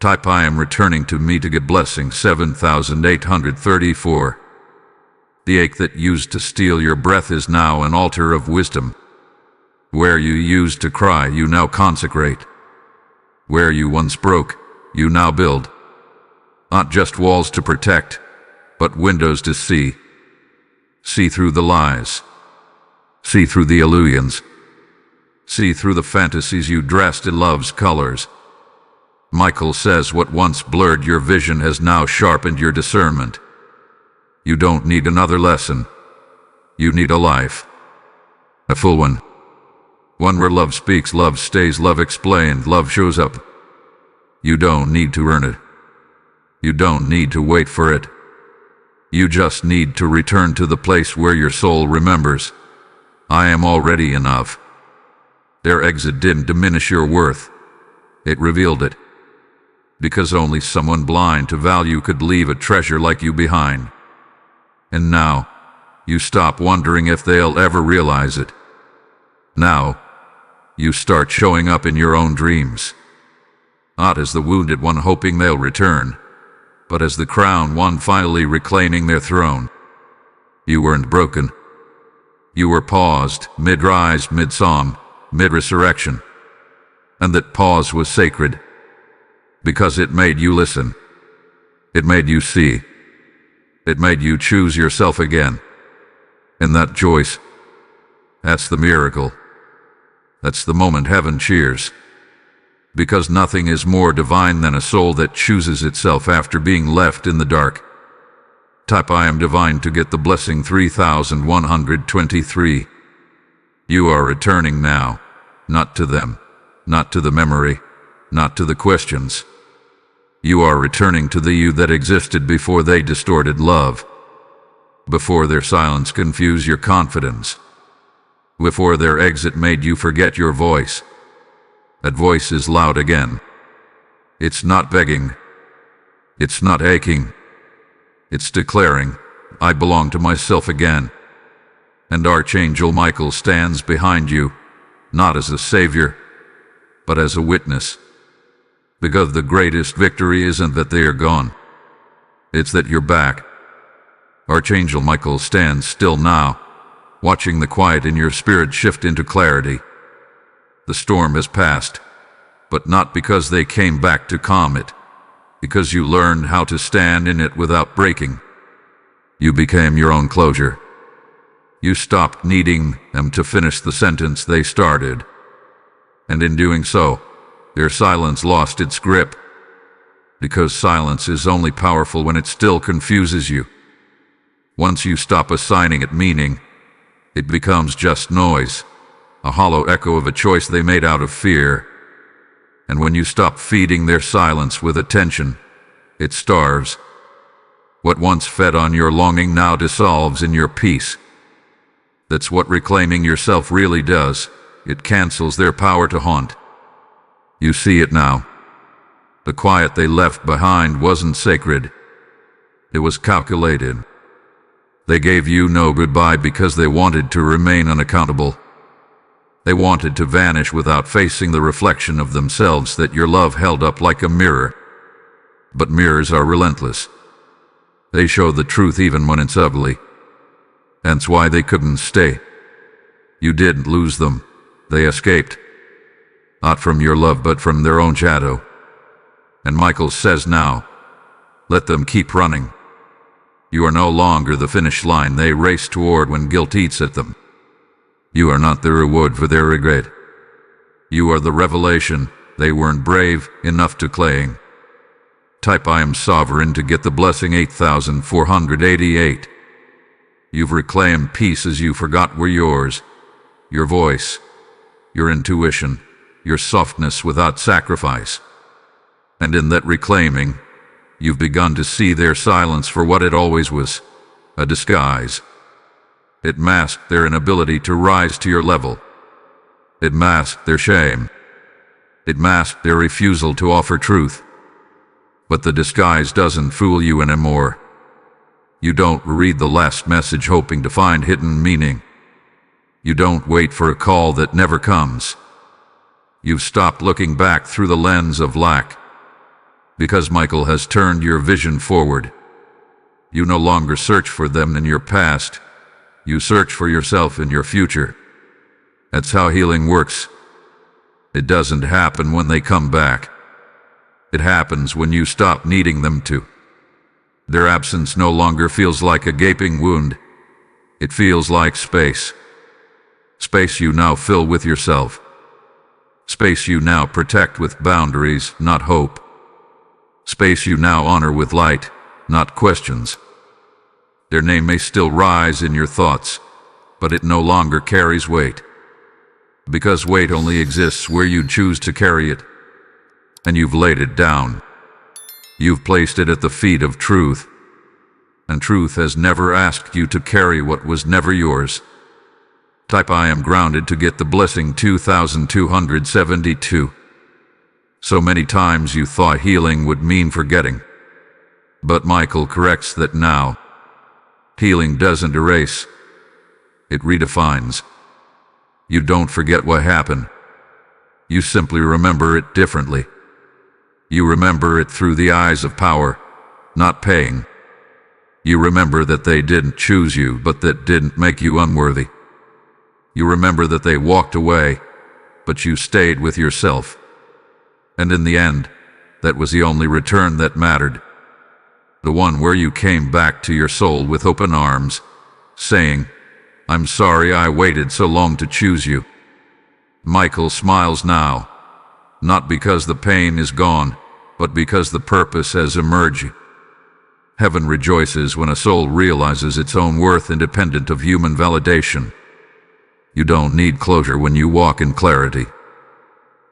Type I am returning to me to get blessing 7834. The ache that used to steal your breath is now an altar of wisdom. Where you used to cry, you now consecrate. Where you once broke, you now build. Not just walls to protect, but windows to see. See through the lies. See through the illusions. See through the fantasies you dressed in love's colors. Michael says what once blurred your vision has now sharpened your discernment. You don't need another lesson. You need a life. A full one. One where love speaks, love stays, love explained, love shows up. You don't need to earn it. You don't need to wait for it. You just need to return to the place where your soul remembers. I am already enough. Their exit didn't diminish your worth. It revealed it. Because only someone blind to value could leave a treasure like you behind. And now, you stop wondering if they'll ever realize it. Now, you start showing up in your own dreams. Not as the wounded one hoping they'll return, but as the crowned one finally reclaiming their throne. You weren't broken. You were paused, mid-rise, mid-song, mid-resurrection. And that pause was sacred. Because it made you listen. It made you see. It made you choose yourself again. And that choice, that's the miracle. That's the moment heaven cheers. Because nothing is more divine than a soul that chooses itself after being left in the dark. Type I am divine to get the blessing 3123. You are returning now, not to them, not to the memory, not to the questions. You are returning to the you that existed before they distorted love. Before their silence confused your confidence. Before their exit made you forget your voice. That voice is loud again. It's not begging. It's not aching. It's declaring, I belong to myself again. And Archangel Michael stands behind you, not as a savior, but as a witness. Because the greatest victory isn't that they are gone. It's that you're back. Archangel Michael stands still now, watching the quiet in your spirit shift into clarity. The storm has passed, but not because they came back to calm it, because you learned how to stand in it without breaking. You became your own closure. You stopped needing them to finish the sentence they started. And in doing so, their silence lost its grip. Because silence is only powerful when it still confuses you. Once you stop assigning it meaning, it becomes just noise, a hollow echo of a choice they made out of fear. And when you stop feeding their silence with attention, it starves. What once fed on your longing now dissolves in your peace. That's what reclaiming yourself really does. It cancels their power to haunt. You see it now. The quiet they left behind wasn't sacred. It was calculated. They gave you no goodbye because they wanted to remain unaccountable. They wanted to vanish without facing the reflection of themselves that your love held up like a mirror. But mirrors are relentless. They show the truth even when it's ugly. That's why they couldn't stay. You didn't lose them. They escaped. Not from your love, but from their own shadow. And Michael says now, let them keep running. You are no longer the finish line they race toward when guilt eats at them. You are not the reward for their regret. You are the revelation they weren't brave enough to claim. Type I am sovereign to get the blessing 8488. You've reclaimed pieces you forgot were yours. Your voice, your intuition, your softness without sacrifice. And in that reclaiming, you've begun to see their silence for what it always was, a disguise. It masked their inability to rise to your level. It masked their shame. It masked their refusal to offer truth. But the disguise doesn't fool you anymore. You don't read the last message hoping to find hidden meaning. You don't wait for a call that never comes. You've stopped looking back through the lens of lack. Because Michael has turned your vision forward. You no longer search for them in your past. You search for yourself in your future. That's how healing works. It doesn't happen when they come back. It happens when you stop needing them to. Their absence no longer feels like a gaping wound. It feels like space. Space you now fill with yourself. Space you now protect with boundaries, not hope. Space you now honor with light, not questions. Their name may still rise in your thoughts, but it no longer carries weight. Because weight only exists where you choose to carry it. And you've laid it down. You've placed it at the feet of truth. And truth has never asked you to carry what was never yours. Type I am grounded to get the blessing 2272. So many times you thought healing would mean forgetting. But Michael corrects that now. Healing doesn't erase. It redefines. You don't forget what happened. You simply remember it differently. You remember it through the eyes of power, not pain. You remember that they didn't choose you, but that didn't make you unworthy. You remember that they walked away, but you stayed with yourself. And in the end, that was the only return that mattered. The one where you came back to your soul with open arms, saying, "I'm sorry I waited so long to choose you." Michael smiles now, not because the pain is gone, but because the purpose has emerged. Heaven rejoices when a soul realizes its own worth independent of human validation. You don't need closure when you walk in clarity.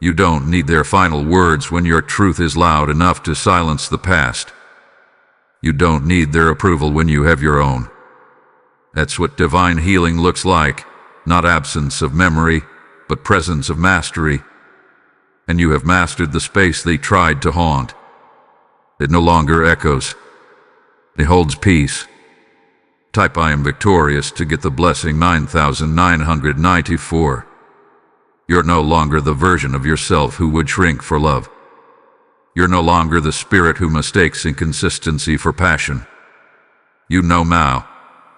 You don't need their final words when your truth is loud enough to silence the past. You don't need their approval when you have your own. That's what divine healing looks like, not absence of memory, but presence of mastery. And you have mastered the space they tried to haunt. It no longer echoes. It holds peace. Type I am victorious to get the blessing 9994. You're no longer the version of yourself who would shrink for love. You're no longer the spirit who mistakes inconsistency for passion. You know now,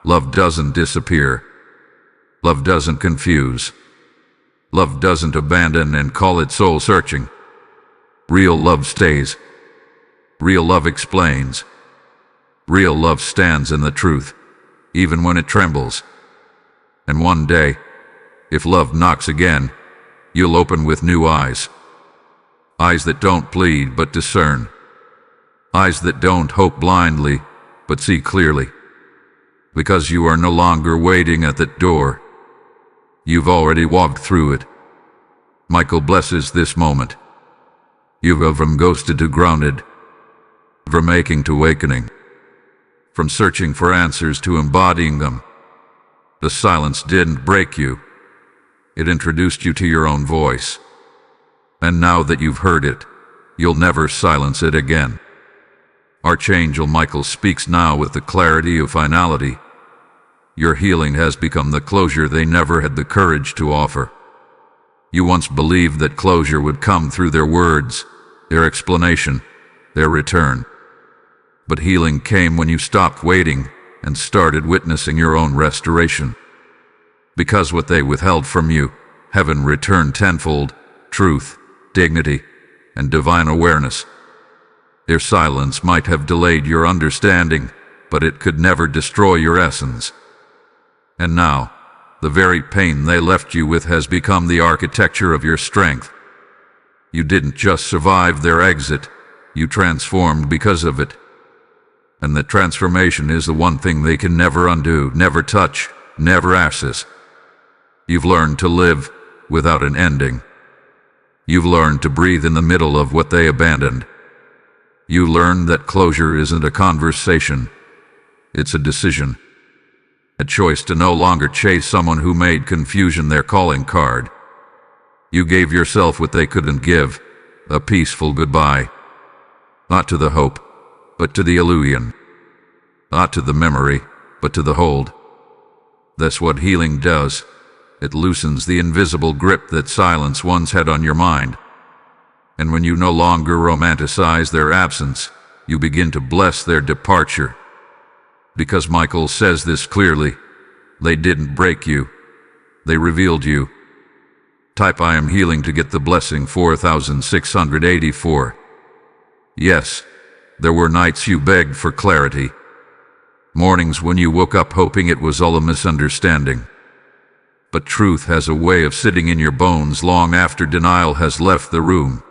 love doesn't disappear. Love doesn't confuse. Love doesn't abandon and call it soul-searching. Real love stays. Real love explains. Real love stands in the truth, even when it trembles. And one day, if love knocks again, you'll open with new eyes. Eyes that don't plead but discern. Eyes that don't hope blindly but see clearly. Because you are no longer waiting at that door. You've already walked through it. Michael blesses this moment. You go from ghosted to grounded, from aching to awakening, from searching for answers to embodying them. The silence didn't break you. It introduced you to your own voice. And now that you've heard it, you'll never silence it again. Archangel Michael speaks now with the clarity of finality. Your healing has become the closure they never had the courage to offer. You once believed that closure would come through their words, their explanation, their return. But healing came when you stopped waiting and started witnessing your own restoration. Because what they withheld from you, heaven returned tenfold: truth, dignity, and divine awareness. Their silence might have delayed your understanding, but it could never destroy your essence. And now, the very pain they left you with has become the architecture of your strength. You didn't just survive their exit, you transformed because of it. And the transformation is the one thing they can never undo, never touch, never access. You've learned to live without an ending. You've learned to breathe in the middle of what they abandoned. You learned that closure isn't a conversation, it's a decision. A choice to no longer chase someone who made confusion their calling card. You gave yourself what they couldn't give, a peaceful goodbye. Not to the hope, but to the illusion. Not to the memory, but to the hold. That's what healing does. It loosens the invisible grip that silence once had on your mind. And when you no longer romanticize their absence, you begin to bless their departure. Because Michael says this clearly, they didn't break you, they revealed you. Type I am healing to get the blessing 4684. Yes, there were nights you begged for clarity. Mornings when you woke up hoping it was all a misunderstanding. But truth has a way of sitting in your bones long after denial has left the room.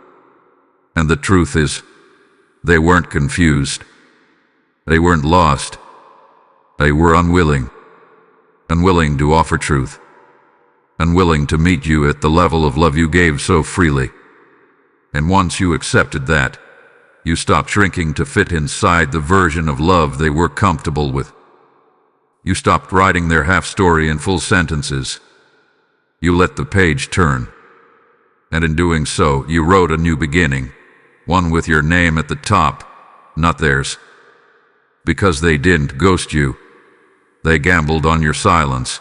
And the truth is, they weren't confused. They weren't lost. They were unwilling. Unwilling to offer truth. Unwilling to meet you at the level of love you gave so freely. And once you accepted that, you stopped shrinking to fit inside the version of love they were comfortable with. You stopped writing their half-story in full sentences. You let the page turn. And in doing so, you wrote a new beginning, one with your name at the top, not theirs. Because they didn't ghost you. They gambled on your silence.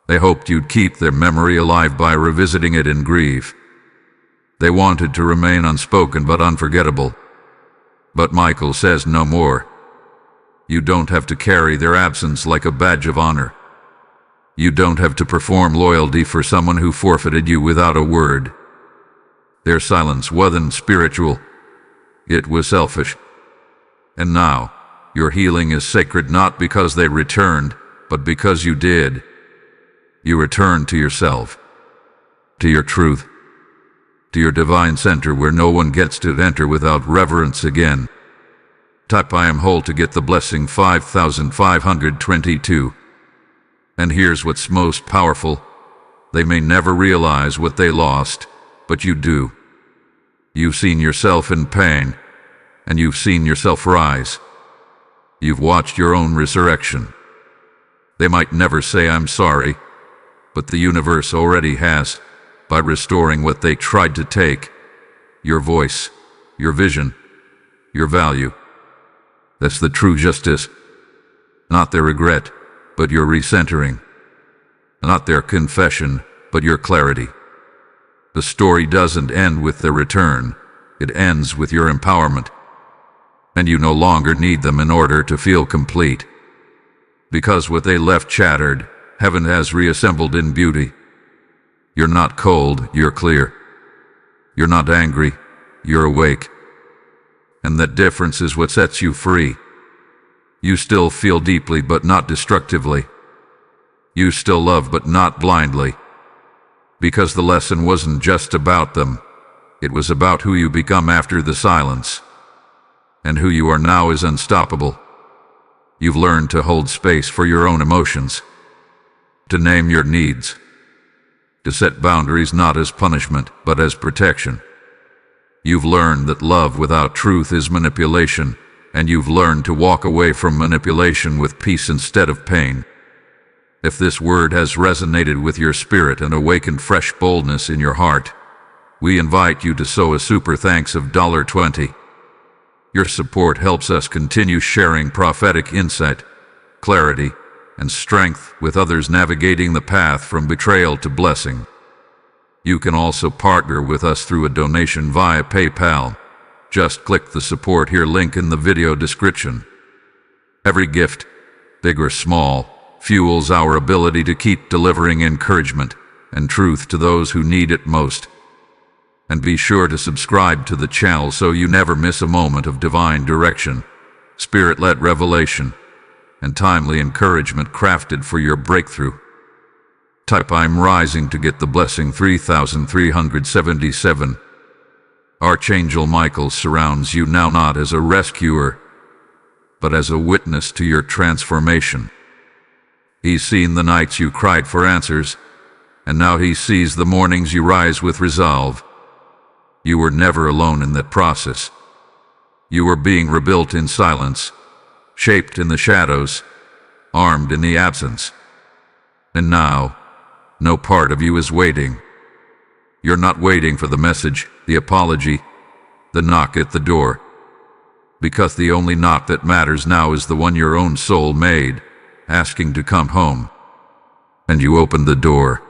They hoped you'd keep their memory alive by revisiting it in grief. They wanted to remain unspoken but unforgettable. But Michael says no more. You don't have to carry their absence like a badge of honor. You don't have to perform loyalty for someone who forfeited you without a word. Their silence wasn't spiritual. It was selfish. And now, your healing is sacred not because they returned, but because you did. You returned to yourself, to your truth, to your divine center where no one gets to enter without reverence again. Type I am whole to get the blessing 5522. And here's what's most powerful. They may never realize what they lost, but you do. You've seen yourself in pain, and you've seen yourself rise. You've watched your own resurrection. They might never say I'm sorry, but the universe already has, by restoring what they tried to take, your voice, your vision, your value. That's the true justice. Not their regret, but your recentering. Not their confession, but your clarity. The story doesn't end with their return. It ends with your empowerment. And you no longer need them in order to feel complete. Because what they left shattered, heaven has reassembled in beauty. You're not cold, you're clear. You're not angry, you're awake. And that difference is what sets you free. You still feel deeply but not destructively. You still love but not blindly. Because the lesson wasn't just about them. It was about who you become after the silence. And who you are now is unstoppable. You've learned to hold space for your own emotions. To name your needs. To set boundaries not as punishment, but as protection. You've learned that love without truth is manipulation, and you've learned to walk away from manipulation with peace instead of pain. If this word has resonated with your spirit and awakened fresh boldness in your heart, we invite you to sow a super thanks of $20. Your support helps us continue sharing prophetic insight, clarity, and strength with others navigating the path from betrayal to blessing. You can also partner with us through a donation via PayPal. Just click the support here link in the video description. Every gift, big or small, fuels our ability to keep delivering encouragement and truth to those who need it most. And be sure to subscribe to the channel so you never miss a moment of divine direction, spirit-led revelation, and timely encouragement crafted for your breakthrough. Type I'm rising to get the blessing 3377. Archangel Michael surrounds you now not as a rescuer, but as a witness to your transformation. He's seen the nights you cried for answers, and now he sees the mornings you rise with resolve. You were never alone in that process. You were being rebuilt in silence, shaped in the shadows, armed in the absence. And now, no part of you is waiting. You're not waiting for the message, the apology, the knock at the door. Because the only knock that matters now is the one your own soul made, asking to come home. And you open the door.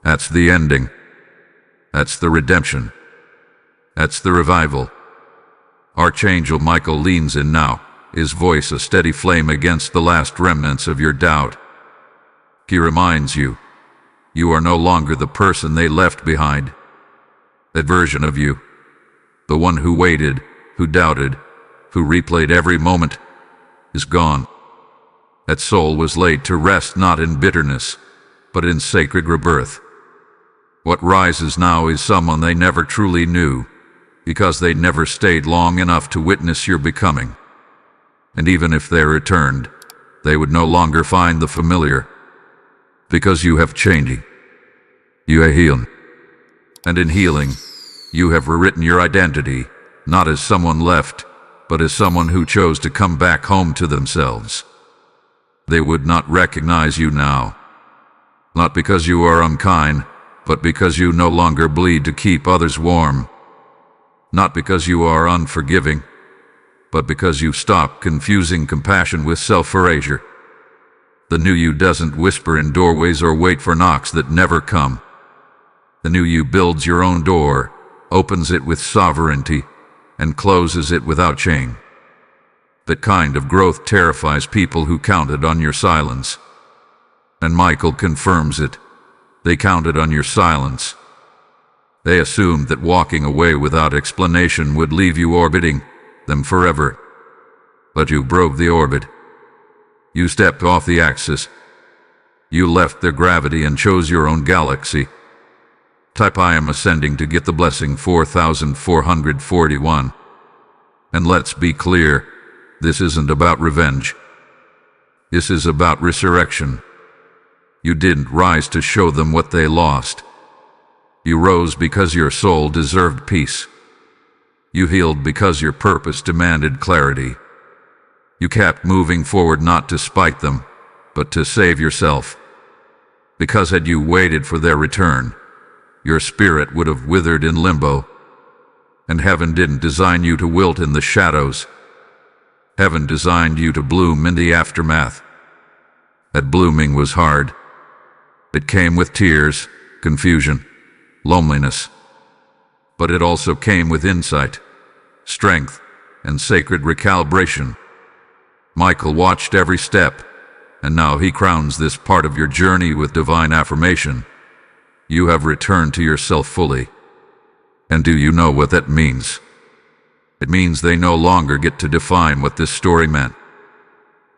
That's the ending. That's the redemption. That's the revival. Archangel Michael leans in now, his voice a steady flame against the last remnants of your doubt. He reminds you, you are no longer the person they left behind. That version of you, The one who waited, who doubted, who replayed every moment, is gone. That soul was laid to rest not in bitterness, but in sacred rebirth. What rises now is someone they never truly knew, because they never stayed long enough to witness your becoming. And even if they returned, they would no longer find the familiar, because you have changed. You have healed. And in healing, you have rewritten your identity, not as someone left, but as someone who chose to come back home to themselves. They would not recognize you now, not because you are unkind, but because you no longer bleed to keep others warm. Not because you are unforgiving, but because you've stopped confusing compassion with self-erasure. The new you doesn't whisper in doorways or wait for knocks that never come. The new you builds your own door, opens it with sovereignty, and closes it without chain. That kind of growth terrifies people who counted on your silence. And Michael confirms it. They counted on your silence. They assumed that walking away without explanation would leave you orbiting them forever. But you broke the orbit. You stepped off the axis. You left their gravity and chose your own galaxy. Type I am ascending to get the blessing 4441. And let's be clear, this isn't about revenge. This is about resurrection. You didn't rise to show them what they lost. You rose because your soul deserved peace. You healed because your purpose demanded clarity. You kept moving forward not to spite them, but to save yourself. Because had you waited for their return, your spirit would have withered in limbo. And heaven didn't design you to wilt in the shadows. Heaven designed you to bloom in the aftermath. That blooming was hard. It came with tears, confusion, loneliness. But it also came with insight, strength, and sacred recalibration. Michael watched every step, and now he crowns this part of your journey with divine affirmation. You have returned to yourself fully. And do you know what that means? It means they no longer get to define what this story meant.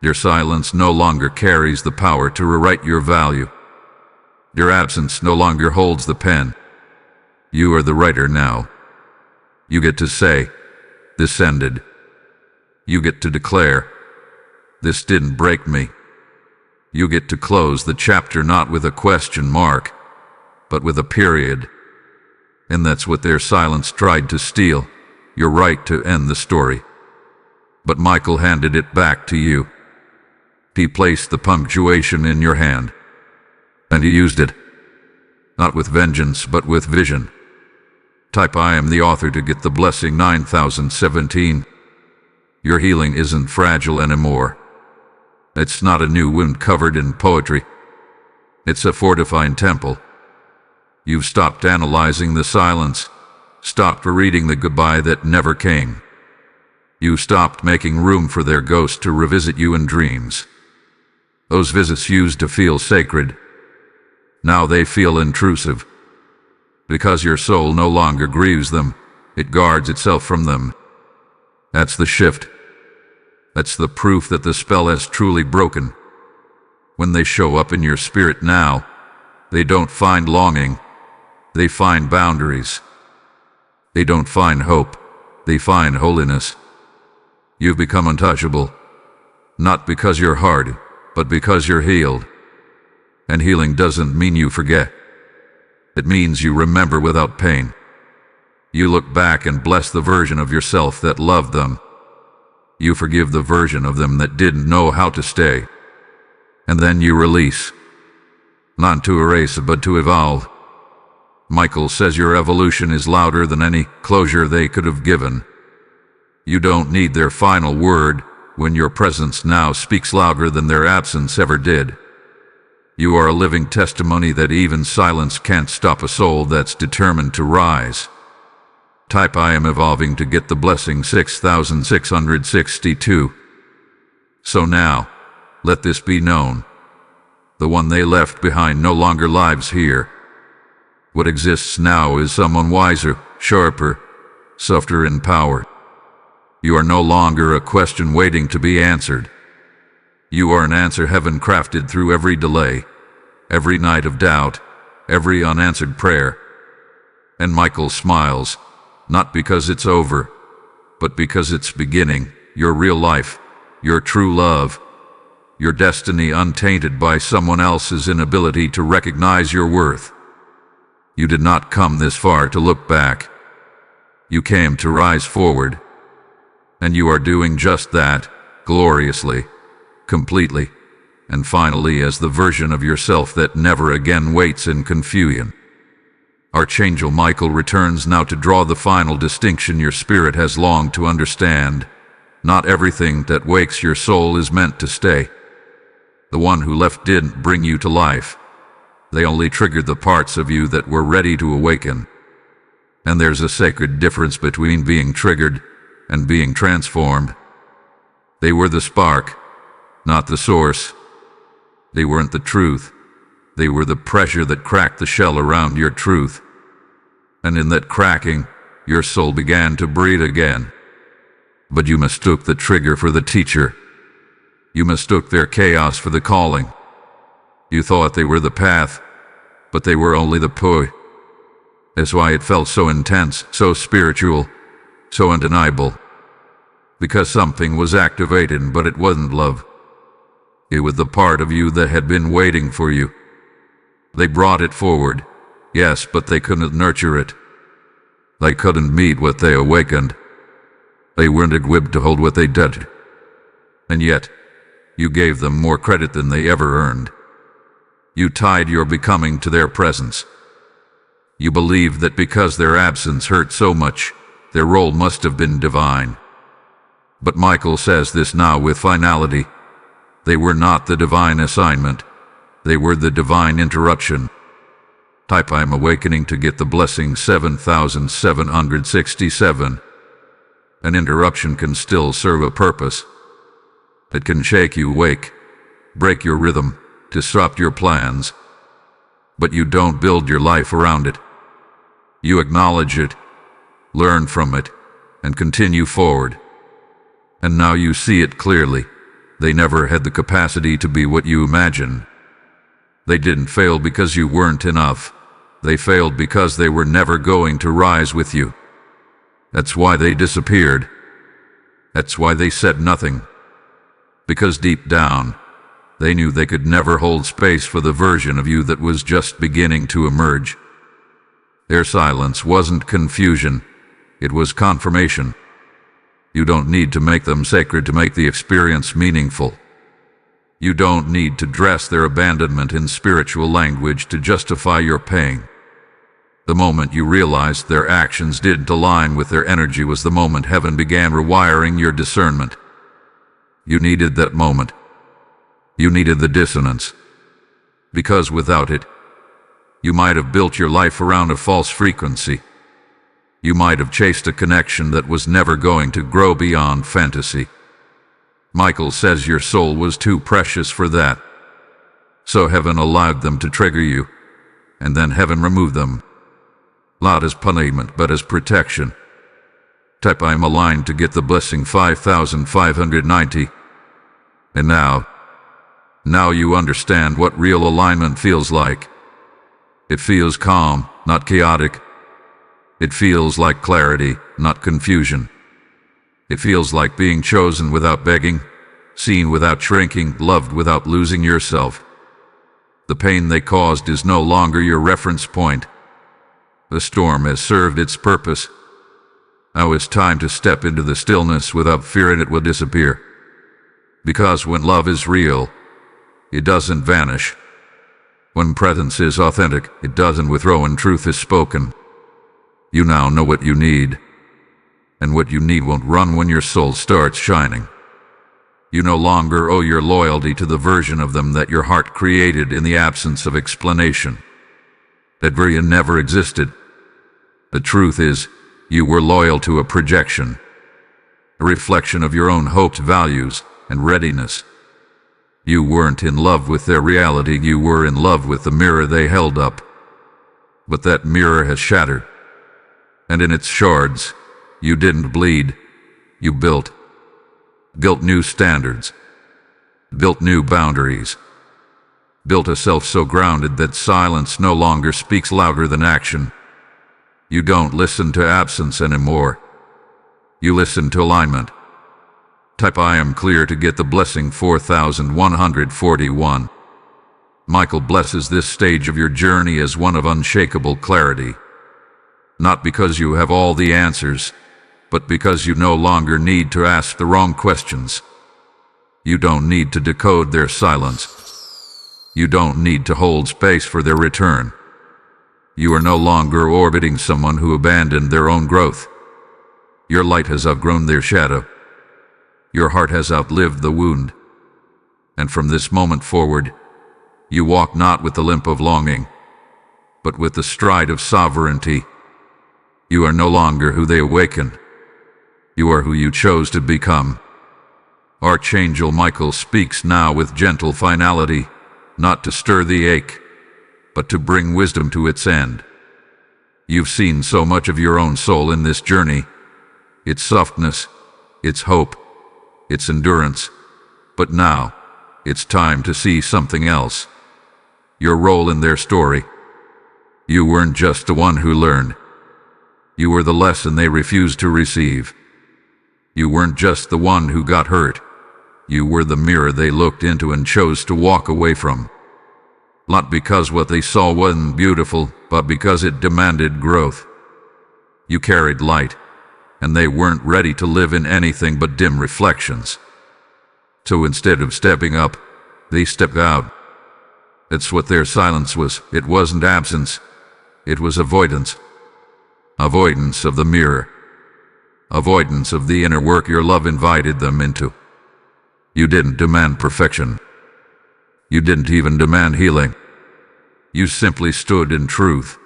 Your silence no longer carries the power to rewrite your value. Your absence no longer holds the pen. You are the writer now. You get to say, this ended. You get to declare, this didn't break me. You get to close the chapter not with a question mark, but with a period. And that's what their silence tried to steal, your right to end the story. But Michael handed it back to you. He placed the punctuation in your hand. And he used it. Not with vengeance, but with vision. Type I am the author to get the blessing 9017. Your healing isn't fragile anymore. It's not a new wound covered in poetry. It's a fortified temple. You've stopped analyzing the silence, stopped reading the goodbye that never came. You stopped making room for their ghost to revisit you in dreams. Those visits used to feel sacred. Now they feel intrusive. Because your soul no longer grieves them, it guards itself from them. That's the shift. That's the proof that the spell has truly broken. When they show up in your spirit now, they don't find longing. They find boundaries. They don't find hope. They find holiness. You've become untouchable. Not because you're hard, but because you're healed. And healing doesn't mean you forget. It means you remember without pain. You look back and bless the version of yourself that loved them. You forgive the version of them that didn't know how to stay. And then you release. Not to erase, but to evolve. Michael says your evolution is louder than any closure they could have given. You don't need their final word when your presence now speaks louder than their absence ever did. You are a living testimony that even silence can't stop a soul that's determined to rise. Type I am evolving to get the blessing 6662. So now, let this be known. The one they left behind no longer lives here. What exists now is someone wiser, sharper, softer in power. You are no longer a question waiting to be answered. You are an answer heaven crafted through every delay, every night of doubt, every unanswered prayer. And Michael smiles, not because it's over, but because it's beginning, your real life, your true love, your destiny untainted by someone else's inability to recognize your worth. You did not come this far to look back. You came to rise forward. And you are doing just that, gloriously, completely, and finally as the version of yourself that never again waits in confusion. Archangel Michael returns now to draw the final distinction your spirit has longed to understand. Not everything that wakes your soul is meant to stay. The one who left didn't bring you to life. They only triggered the parts of you that were ready to awaken. And there's a sacred difference between being triggered and being transformed. They were the spark, not the source. They weren't the truth. They were the pressure that cracked the shell around your truth. And in that cracking, your soul began to breathe again. But you mistook the trigger for the teacher. You mistook their chaos for the calling. You thought they were the path, but they were only the push. That's why it felt so intense, so spiritual, so undeniable. Because something was activated, but it wasn't love. It was the part of you that had been waiting for you. They brought it forward, yes, but they couldn't nurture it. They couldn't meet what they awakened. They weren't equipped to hold what they did. And yet, you gave them more credit than they ever earned. You tied your becoming to their presence. You believed that because their absence hurt so much, their role must have been divine. But Michael says this now with finality. They were not the divine assignment. They were the divine interruption. Type I'm awakening to get the blessing 7767. An interruption can still serve a purpose. It can shake you awake, break your rhythm, disrupt your plans. But you don't build your life around it. You acknowledge it, learn from it, and continue forward. And now you see it clearly. They never had the capacity to be what you imagined. They didn't fail because you weren't enough. They failed because they were never going to rise with you. That's why they disappeared. That's why they said nothing. Because deep down, they knew they could never hold space for the version of you that was just beginning to emerge. Their silence wasn't confusion. It was confirmation. You don't need to make them sacred to make the experience meaningful. You don't need to dress their abandonment in spiritual language to justify your pain. The moment you realized their actions didn't align with their energy was the moment heaven began rewiring your discernment. You needed that moment. You needed the dissonance. Because without it, you might have built your life around a false frequency. You might have chased a connection that was never going to grow beyond fantasy. Michael says your soul was too precious for that. So heaven allowed them to trigger you, and then heaven removed them. Not as punishment, but as protection. Type I'm aligned to get the blessing 5590. And now you understand what real alignment feels like. It feels calm, not chaotic. It feels like clarity, not confusion. It feels like being chosen without begging, seen without shrinking, loved without losing yourself. The pain they caused is no longer your reference point. The storm has served its purpose. Now it's time to step into the stillness without fearing it will disappear. Because when love is real, it doesn't vanish. When presence is authentic, it doesn't withdraw when truth is spoken. You now know what you need. And what you need won't run when your soul starts shining. You no longer owe your loyalty to the version of them that your heart created in the absence of explanation. That version never existed. The truth is, you were loyal to a projection, a reflection of your own hopes, values, and readiness. You weren't in love with their reality, you were in love with the mirror they held up. But that mirror has shattered, and in its shards, You didn't bleed. You built. Built new standards. Built new boundaries. Built a self so grounded that silence no longer speaks louder than action. You don't listen to absence anymore. You listen to alignment. Type I am clear to get the blessing 4141. Michael blesses this stage of your journey as one of unshakable clarity. Not because you have all the answers, but because you no longer need to ask the wrong questions. You don't need to decode their silence. You don't need to hold space for their return. You are no longer orbiting someone who abandoned their own growth. Your light has outgrown their shadow. Your heart has outlived the wound. And from this moment forward, you walk not with the limp of longing, but with the stride of sovereignty. You are no longer who they awakened. You are who you chose to become. Archangel Michael speaks now with gentle finality, not to stir the ache, but to bring wisdom to its end. You've seen so much of your own soul in this journey, its softness, its hope, its endurance, but now it's time to see something else. Your role in their story. You weren't just the one who learned. You were the lesson they refused to receive. You weren't just the one who got hurt. You were the mirror they looked into and chose to walk away from. Not because what they saw wasn't beautiful, but because it demanded growth. You carried light, and they weren't ready to live in anything but dim reflections. So instead of stepping up, they stepped out. That's what their silence was. It wasn't absence. It was avoidance. Avoidance of the mirror. Avoidance of the inner work your love invited them into. You didn't demand perfection. You didn't even demand healing. You simply stood in truth,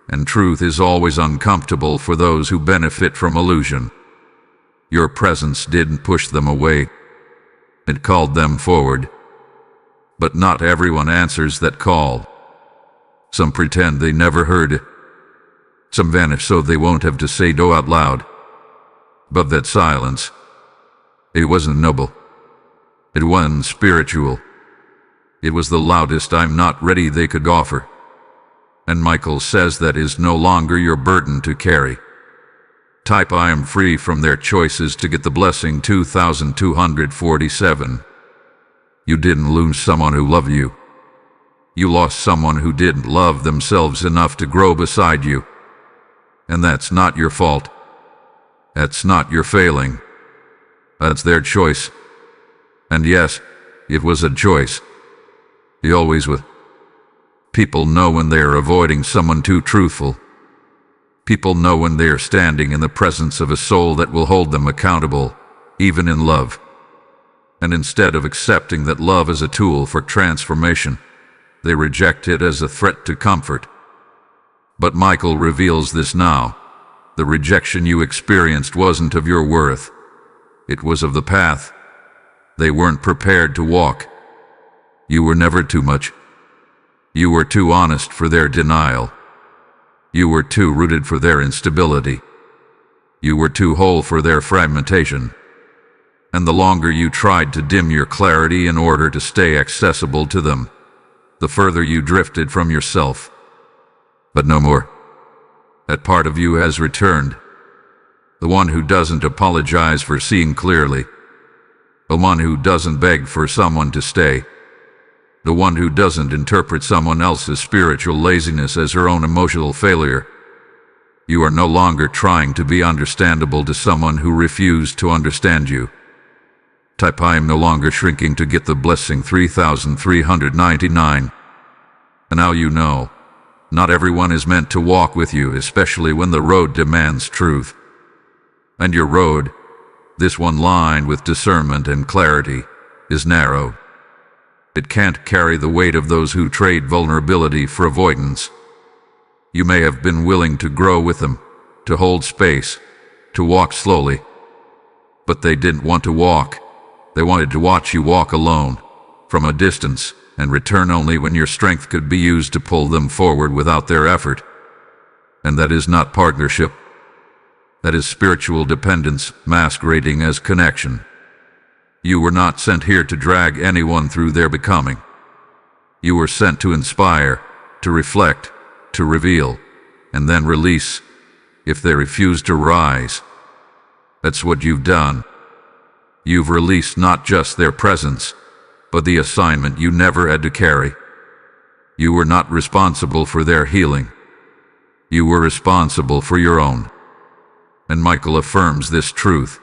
and truth is always uncomfortable for those who benefit from illusion. Your presence didn't push them away. It called them forward. But not everyone answers that call. Some pretend they never heard it. Some vanish so they won't have to say no out loud. But that silence, it wasn't noble. It wasn't spiritual. It was the loudest "I'm not ready" they could offer. And Michael says that is no longer your burden to carry. Type I am free from their choices to get the blessing 2247. You didn't lose someone who loved you. You lost someone who didn't love themselves enough to grow beside you. And that's not your fault. That's not your failing. That's their choice. And yes, it was a choice. It always was. People know when they are avoiding someone too truthful. People know when they are standing in the presence of a soul that will hold them accountable, even in love. And instead of accepting that love is a tool for transformation, they reject it as a threat to comfort. But Michael reveals this now. The rejection you experienced wasn't of your worth. It was of the path. They weren't prepared to walk. You were never too much. You were too honest for their denial. You were too rooted for their instability. You were too whole for their fragmentation. And the longer you tried to dim your clarity in order to stay accessible to them, the further you drifted from yourself. But no more. That part of you has returned. The one who doesn't apologize for seeing clearly. The one who doesn't beg for someone to stay. The one who doesn't interpret someone else's spiritual laziness as her own emotional failure. You are no longer trying to be understandable to someone who refused to understand you. Type I am no longer shrinking to get the blessing 3399. And now you know, not everyone is meant to walk with you, especially when the road demands truth. And your road, this one line with discernment and clarity, is narrow. It can't carry the weight of those who trade vulnerability for avoidance. You may have been willing to grow with them, to hold space, to walk slowly. But they didn't want to walk. They wanted to watch you walk alone, from a distance, and return only when your strength could be used to pull them forward without their effort. And that is not partnership. That is spiritual dependence masquerading as connection. You were not sent here to drag anyone through their becoming. You were sent to inspire, to reflect, to reveal, and then release, if they refuse to rise. That's what you've done. You've released not just their presence, but the assignment you never had to carry. You were not responsible for their healing. You were responsible for your own. And Michael affirms this truth.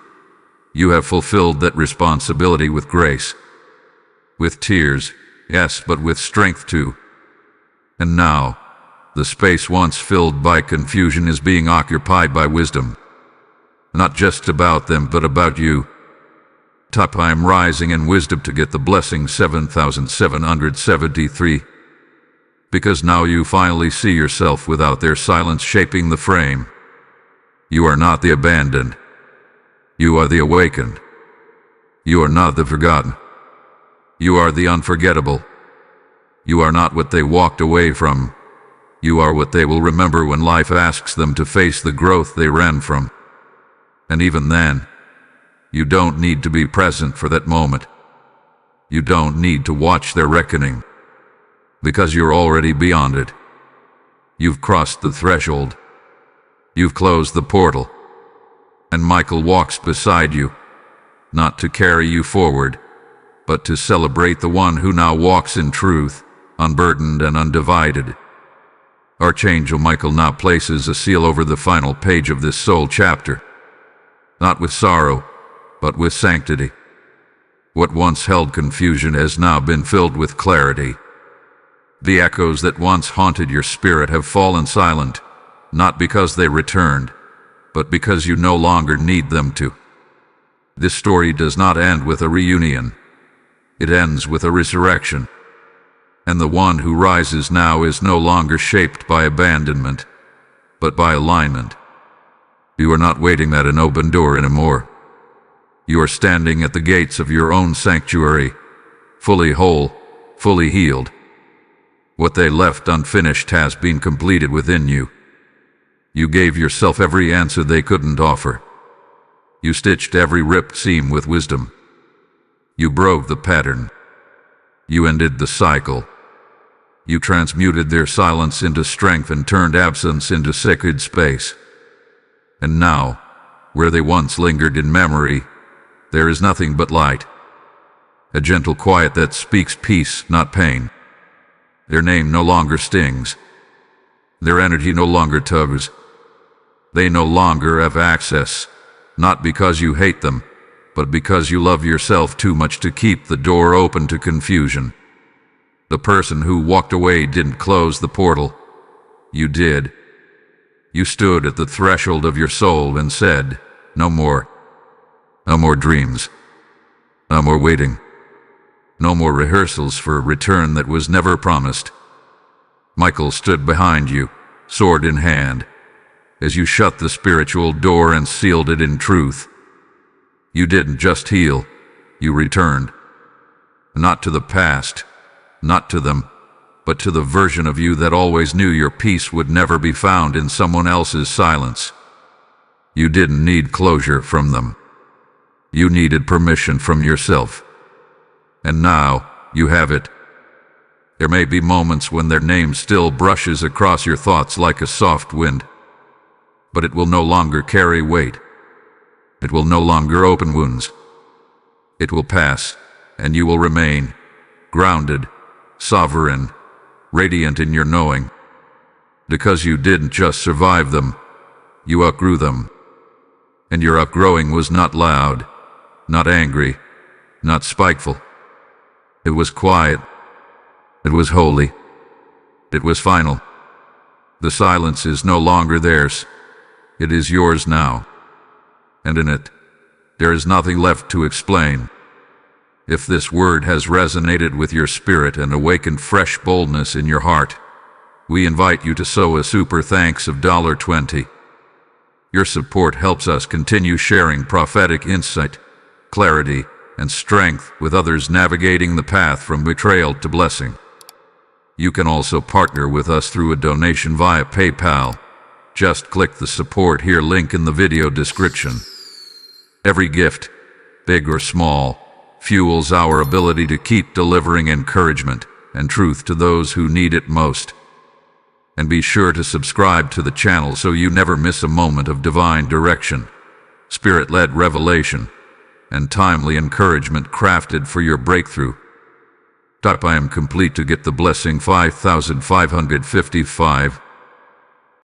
You have fulfilled that responsibility with grace. With tears, yes, but with strength too. And now, the space once filled by confusion is being occupied by wisdom. Not just about them, but about you. I am rising in wisdom to get the blessing 7773. Because now you finally see yourself without their silence shaping the frame. You are not the abandoned. You are the awakened. You are not the forgotten. You are the unforgettable. You are not what they walked away from. You are what they will remember when life asks them to face the growth they ran from. And even then, you don't need to be present for that moment. You don't need to watch their reckoning, because you're already beyond it. You've crossed the threshold. You've closed the portal. And Michael walks beside you, not to carry you forward, but to celebrate the one who now walks in truth, unburdened and undivided. Archangel Michael now places a seal over the final page of this soul chapter, not with sorrow, but with sanctity. What once held confusion has now been filled with clarity. The echoes that once haunted your spirit have fallen silent, not because they returned, but because you no longer need them to. This story does not end with a reunion. It ends with a resurrection. And the one who rises now is no longer shaped by abandonment, but by alignment. You are not waiting at an open door anymore. You are standing at the gates of your own sanctuary, fully whole, fully healed. What they left unfinished has been completed within you. You gave yourself every answer they couldn't offer. You stitched every ripped seam with wisdom. You broke the pattern. You ended the cycle. You transmuted their silence into strength and turned absence into sacred space. And now, where they once lingered in memory, there is nothing but light. A gentle quiet that speaks peace, not pain. Their name no longer stings. Their energy no longer tugs. They no longer have access, not because you hate them, but because you love yourself too much to keep the door open to confusion. The person who walked away didn't close the portal. You did. You stood at the threshold of your soul and said, "No more. No more dreams. No more waiting. No more rehearsals for a return that was never promised." Michael stood behind you, sword in hand, as you shut the spiritual door and sealed it in truth. You didn't just heal, you returned. Not to the past, not to them, but to the version of you that always knew your peace would never be found in someone else's silence. You didn't need closure from them. You needed permission from yourself. And now, you have it. There may be moments when their name still brushes across your thoughts like a soft wind, but it will no longer carry weight. It will no longer open wounds. It will pass, and you will remain grounded, sovereign, radiant in your knowing. Because you didn't just survive them, you outgrew them. And your outgrowing was not loud, not angry, not spiteful. It was quiet. It was holy. It was final. The silence is no longer theirs. It is yours now. And in it, there is nothing left to explain. If this word has resonated with your spirit and awakened fresh boldness in your heart, we invite you to sow a super thanks of $20. Your support helps us continue sharing prophetic insight, clarity, and strength with others navigating the path from betrayal to blessing. You can also partner with us through a donation via PayPal. just click the support here link in the video description. Every gift, big or small, fuels our ability to keep delivering encouragement and truth to those who need it most. And be sure to subscribe to the channel so you never miss a moment of divine direction, spirit-led revelation, and timely encouragement crafted for your breakthrough. I am complete to get the blessing 5555.